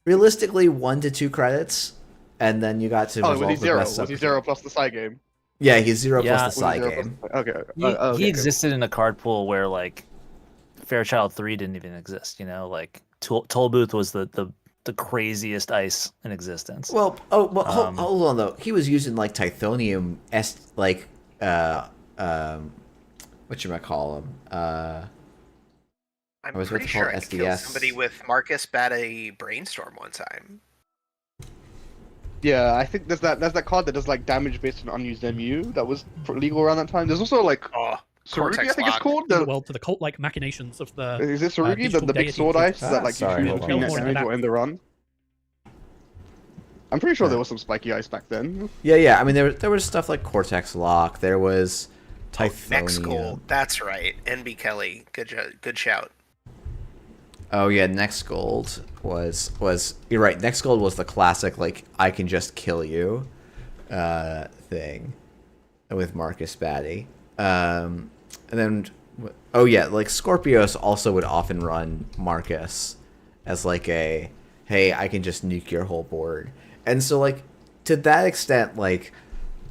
Realistically, 1 to 2 credits, and then you got to. Oh, was he 0? Was he 0 plus the side game? Yeah, he's 0 Yeah. plus the side game. Okay. He existed in a card pool where like Fairchild 3 didn't even exist. Like Toll Booth was the craziest ice in existence. Well, hold on though. He was using like Tithonium whatchamacallem? I'm I was about pretty to call sure it I killed SDS. somebody with Marcus Batty Brainstorm one time. Yeah, I think there's that card that does like damage based on unused MU that was legal around that time. There's also like Oh, Sarugi, Cortex I think it's Lock. called. In the world to the cult-like machinations of the. Is it Sarugi, digital the big deity sword creature. ice that like sorry, you hold between on. that Build damage more or of end the run? I'm pretty sure there was some spiky ice back then. Yeah. I mean, there was stuff like Cortex Lock. There was Tithonium. Next Gold. That's right. NB Kelly. Good shout. Oh yeah, Next Gold was you're right. Next Gold was the classic like I can just kill you thing with Marcus Batty. And then like Scorpios also would often run Marcus as like a hey, I can just nuke your whole board. And so like to that extent, like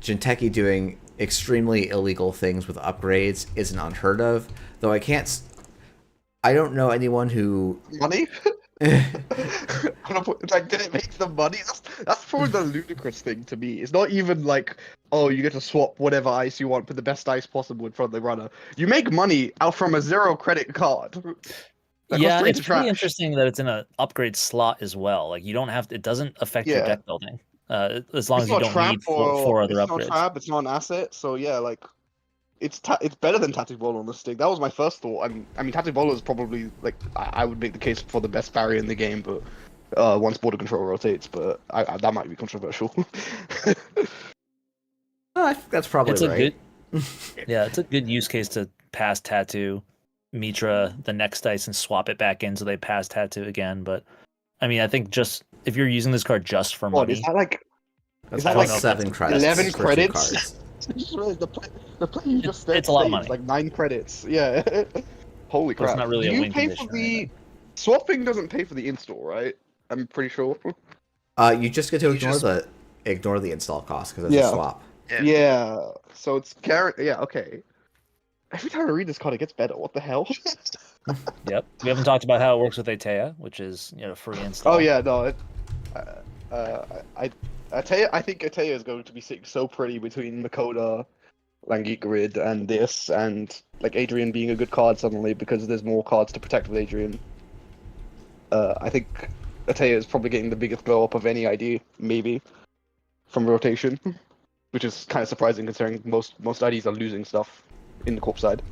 Jinteki doing extremely illegal things with upgrades isn't unheard of, though I don't know anyone who Money? Like, did it make the money? That's probably the ludicrous thing to me. It's not even like, oh, you get to swap whatever ice you want for the best ice possible in front of the runner. You make money out from a 0 credit card. That goes Yeah, straight it's to pretty trash. interesting that it's in an upgrade slot as well. Like you don't have to, it doesn't affect your Yeah. deck building. As long It's as you not don't trap need four other it's not upgrades. trap, it's not an asset, so yeah, like it's better than Tactic Bowler on the stick. That was my first thought. I mean Tactic Bowler is probably like I would make the case for the best barrier in the game, but once border control rotates, but that might be controversial. I think that's probably It's right. It's a good use case to pass Tattoo, Mitra the next dice and swap it back in so they pass Tattoo again. But I mean, I think just if you're using this card just for What money, is that like? That's Is that like like 7 credits. 11 for 2 credits? cards. I just realized the play you just said It's a lot of saves, money. like 9 credits. Yeah. Holy But it's crap! not really a Do you win pay condition for or the anything. swapping? Doesn't pay for the install, right? I'm pretty sure. You just get to ignore the install cost because it's Yeah. a swap. Yeah. So it's Yeah. Okay. Every time I read this card, it gets better. What the hell? Yep. We haven't talked about how it works with Atea, which is free install. Oh yeah, no. I think Atea is going to be sitting so pretty between Makoda, Langeek Grid, and this, and like Adrian being a good card suddenly because there's more cards to protect with Adrian. I think Atea is probably getting the biggest blow up of any ID, maybe, from rotation, which is kind of surprising considering most IDs are losing stuff in the corp side.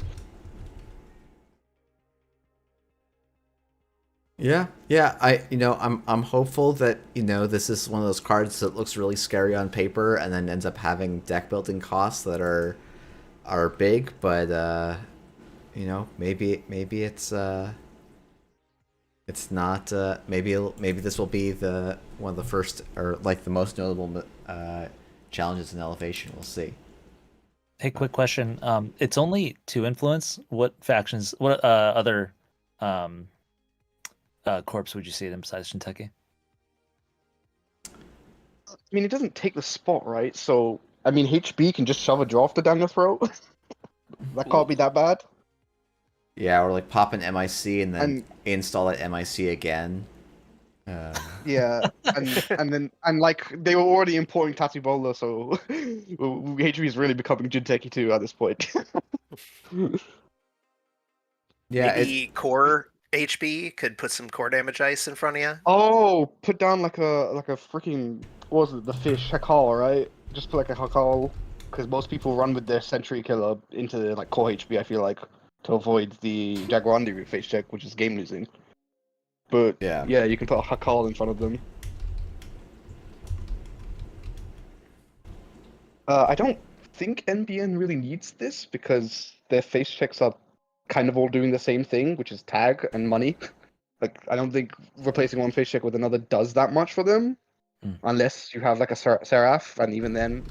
Yeah. I'm hopeful that this is one of those cards that looks really scary on paper and then ends up having deck building costs that are big, but maybe it's not. Maybe this will be one of the first or like the most notable challenges in Elevation. We'll see. Hey, quick question. It's only 2 influence. What factions? What other corps would you see them besides Jinteki? mean, it doesn't take the spot, right? So, I mean, HB can just shove a drafter down your throat. That can't be that bad. Yeah, or like pop an MIC and then And install it MIC again. yeah, and like they were already importing Tatibola, so HB is really becoming Jinteki too at this point. Yeah, Maybe core HB could put some core damage ice in front of you. Oh, put down like a freaking what was it, the fish Hakal, right? Just put like a Hakal, because most people run with their Sentry Killer into like core HB. I feel like to avoid the Jaguandi face check, which is game losing. But Yeah. yeah, you can put a Hakal in front of them. I don't think NBN really needs this because their face checks are kind of all doing the same thing, which is tag and money. Like, I don't think replacing one face check with another does that much for them, unless you have like a Seraph, and even then,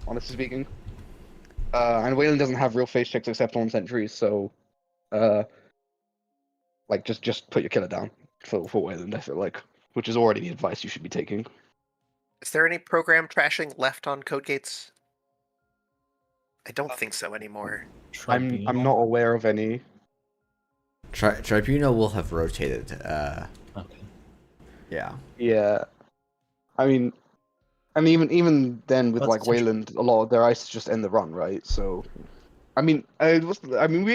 honestly speaking. And Wayland doesn't have real face checks except on sentries, so, like, just put your killer down for Wayland, I feel like, which is already the advice you should be taking. Is there any program trashing left on code gates? I don't think so anymore. I'm not aware of any. Tribunal will have rotated. Okay. Yeah. Yeah. I mean, even then with That's like Wayland, a lot of their ice just end the run, right? So, I mean, we're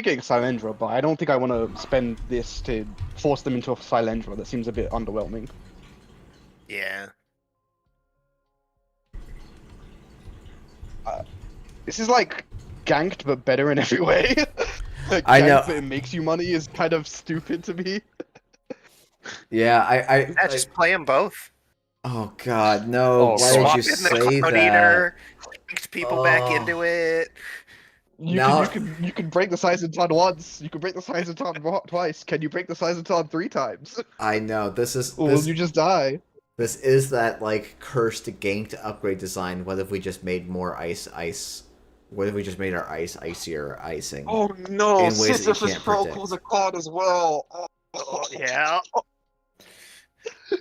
getting Silendra, but I don't think I want to spend this to force them into a Silendra. That seems a bit underwhelming. Yeah. This is like ganked, but better in every way. Like, I know. Ganked, but it makes you money is kind of stupid to me. Yeah, Yeah, just play them both. Oh God, no! Oh, Why Swap did you in the say Cloud that? Eater, linked people back Oh. into it. You Now- can break the Sizenton once. You can break the Sizenton twice. Can you break the Sizenton 3 times? I know this is Or will you just die? this is that like cursed ganked upgrade design. What if we just made more ice? What if we just made our ice icier icing? Oh no, In ways that you Sisyphus can't Protocol's a card as well. Oh, Yeah.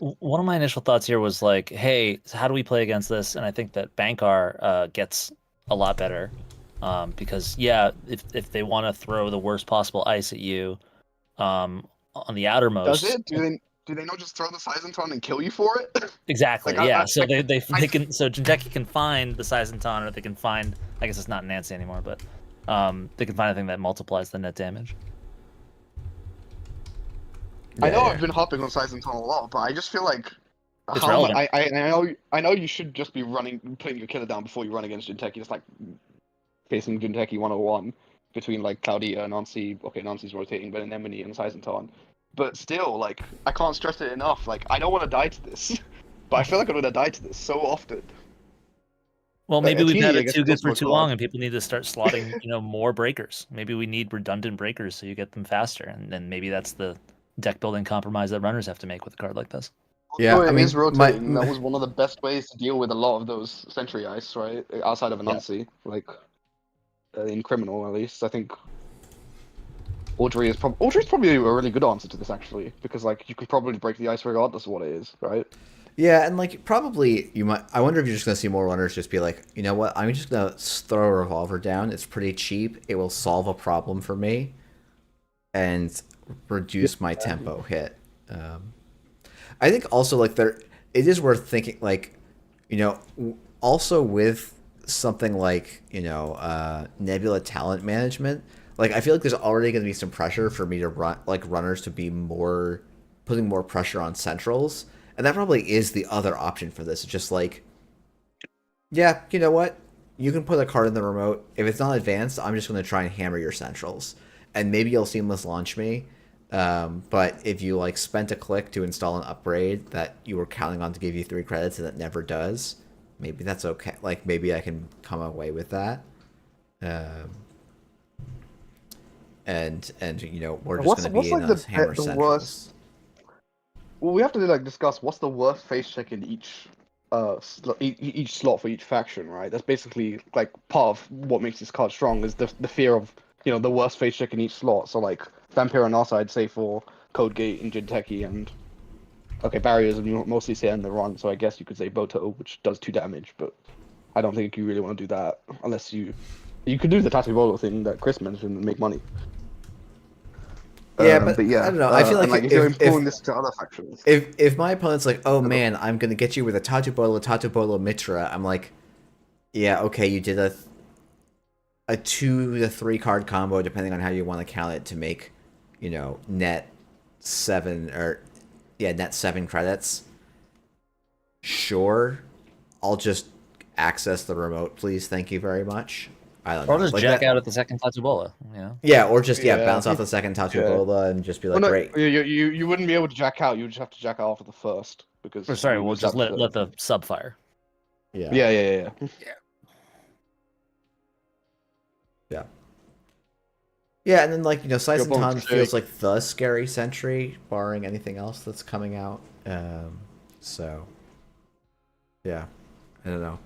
One of my initial thoughts here was like, hey, so how do we play against this? And I think that Bankar gets a lot better. Because yeah, if they want to throw the worst possible ice at you, on the outermost. Does it? Do they not just throw the Sizenton and kill you for it? Exactly. Like, Yeah. I- So like, they can so Jinteki can find the Sizenton, or they can find, I guess it's not Nancy anymore, but they can find a thing that multiplies the net damage. I know Yeah. I've been hopping on Sizenton a lot, but I just feel like It's relevant. I know you should just be putting your killer down before you run against Jinteki. It's like facing Jinteki 101 between like Claudia and Nancy. Okay, Nancy's rotating, but Anemone and Sizenton. But still, like, I can't stress it enough. Like, I don't want to die to this, but I feel like I'm gonna die to this so often. Well, But maybe we've Atini, had I it guess, too is good also for a too card. long, and people need to start slotting, more breakers. Maybe we need redundant breakers so you get them faster, and then maybe that's the deck building compromise that runners have to make with a card like this. Yeah, Although I it mean, is rotating. That was one of the best ways to deal with a lot of those Sentry Ice, right? Outside of Anansi, like in Criminal at least. I think Audrey is probably a really good answer to this actually, because like you can probably break the ice regardless of what it is, right? Yeah, and like probably you might. I wonder if you're just gonna see more runners just be like, you know what? I'm just gonna throw a revolver down. It's pretty cheap. It will solve a problem for me, and reduce my tempo hit. I think also like it is worth thinking like, also with something like Nebula talent management. Like I feel like there's already gonna be some pressure for me to run like runners to be putting more pressure on centrals. And that probably is the other option for this. It's just like, yeah, you know what? You can put a card in the remote. If it's not advanced, I'm just going to try and hammer your centrals. And maybe you'll seamless launch me. But if you like spent a click to install an upgrade that you were counting on to give you 3 credits and it never does, maybe that's okay. Like maybe I can come away with that. And we're just going to be in like those the hammer centrals. worst? Well, we have to like discuss what's the worst face check in each each slot for each faction, right? That's basically like part of what makes this card strong is the fear of the worst face check in each slot. So like Vampire and Nasa, I'd say for Code Gate and Jinteki and Okay, barriers and you mostly say on the run, so I guess you could say Boto, which does 2 damage, but I don't think you really want to do that unless you could do the Tatsubolo thing that Chris mentioned and make money. Yeah, but yeah, I don't know. I feel and like like if you're if employing this to other factions, if my opponent's like, oh man, I'm gonna get you with a Tatubolo Mitra, I'm like, yeah, okay, you did a 2 to 3 card combo depending on how you want to count it to make, net 7 net 7 credits. Sure, I'll just access the remote, please. Thank you very much. I don't know. Or just Like jack that, out at the second Tatsubola, you know? yeah, or just Yeah. bounce off the second Tachubola and just be like, well, no, great. you wouldn't be able to jack out. You would just have to jack out after the first because. Or sorry, you we'll would just have let the sub fire. Yeah. Yeah. Yeah, and then Slice and opponent's Ton feels shake. like the scary sentry, barring anything else that's coming out. So, yeah, I don't know.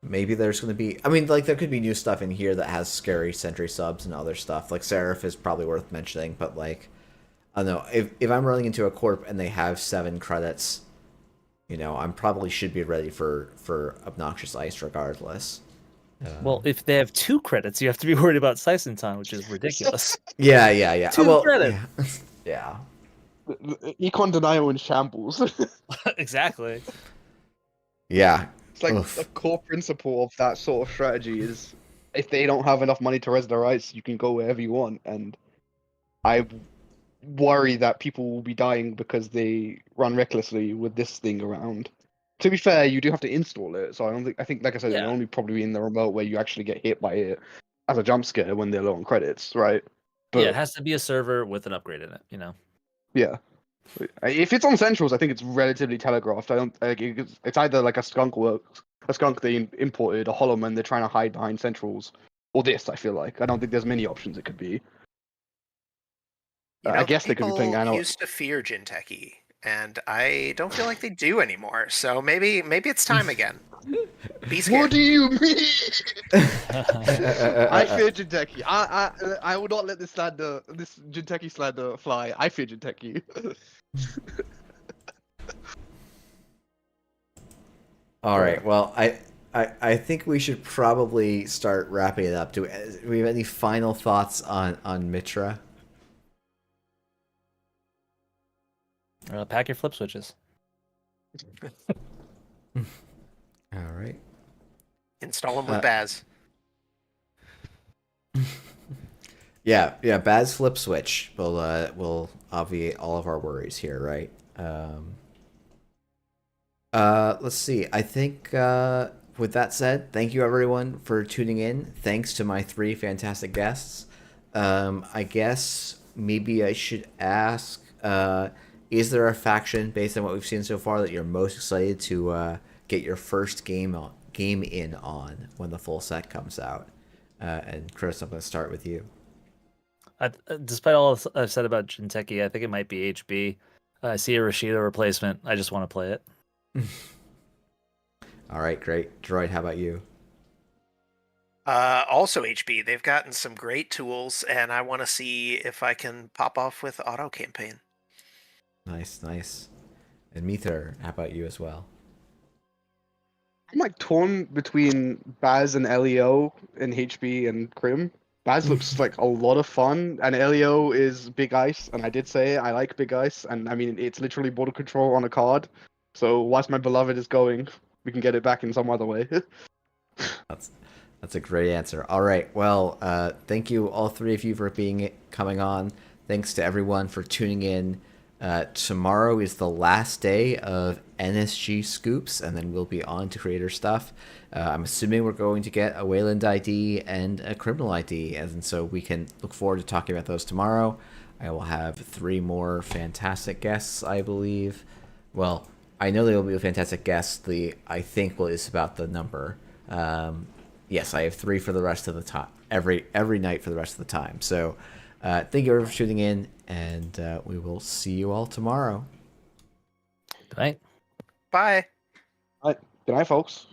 Maybe there's going to be. I mean, there could be new stuff in here that has scary sentry subs and other stuff. Like Seraph is probably worth mentioning, but I don't know. If I'm running into a corp and they have 7 credits, I'm probably should be ready for Obnoxious Ice regardless. Well, if they have 2 credits, you have to be worried about Saisentan, which is ridiculous. Yeah. 2 credits. Yeah. Econ denial in shambles. Exactly. Yeah. It's like Oof. the core principle of that sort of strategy is if they don't have enough money to res their ice, you can go wherever you want. And I worry that people will be dying because they run recklessly with this thing around. To be fair, you do have to install it, so I think like I said, Yeah. it'll only probably be in the remote where you actually get hit by it as a jump scare when they're low on credits, right? But Yeah, it has to be a server with an upgrade in it, yeah. If it's on centrals, I think it's relatively telegraphed. I don't like it's either like a skunk they imported, a Hollow Man they're trying to hide behind centrals, or this. I feel like I don't think there's many options it could be. I guess they could be playing People used to fear Jinteki, and I don't feel like they do anymore. So maybe it's time again. Be scared. What do you mean? I fear Jinteki. I will not let this Jinteki slander fly. I fear Jinteki. All right. Well, I think we should probably start wrapping it up. Do we have any final thoughts on Mitra? Pack your flip switches. All right. Install them with Baz. Yeah. Baz flip switch will obviate all of our worries here, right? Let's see. I think with that said, thank you everyone for tuning in. Thanks to my 3 fantastic guests. I guess maybe I should ask, is there a faction based on what we've seen so far that you're most excited to get your first game in on when the full set comes out? And Chris, I'm going to start with you. Despite all I've said about Jinteki, I think it might be HB. I see a Rashida replacement. I just want to play it. All right, great. Droid, how about you? Also HB. They've gotten some great tools, and I want to see if I can pop off with auto campaign. Nice. And Meathir, how about you as well? I'm like torn between Baz and Leo and HB and Crim. Baz looks like a lot of fun, and Leo is Big Ice, and I did say I like Big Ice, and I mean it's literally border control on a card. So whilst my beloved is going, we can get it back in some other way. That's a great answer. All right. Well, thank you all 3 of you for coming on. Thanks to everyone for tuning in. Tomorrow is the last day of NSG Scoops, and then we'll be on to creator stuff. I'm assuming we're going to get a Wayland ID and a Criminal ID, and so we can look forward to talking about those tomorrow. I will have 3 more fantastic guests, I believe. Well, I know they will be fantastic guests. I think is about the number. Yes, I have 3 for the rest of the time. Every night for the rest of the time. So thank you everyone for tuning in, and we will see you all tomorrow. Good night. Bye. Good night, folks.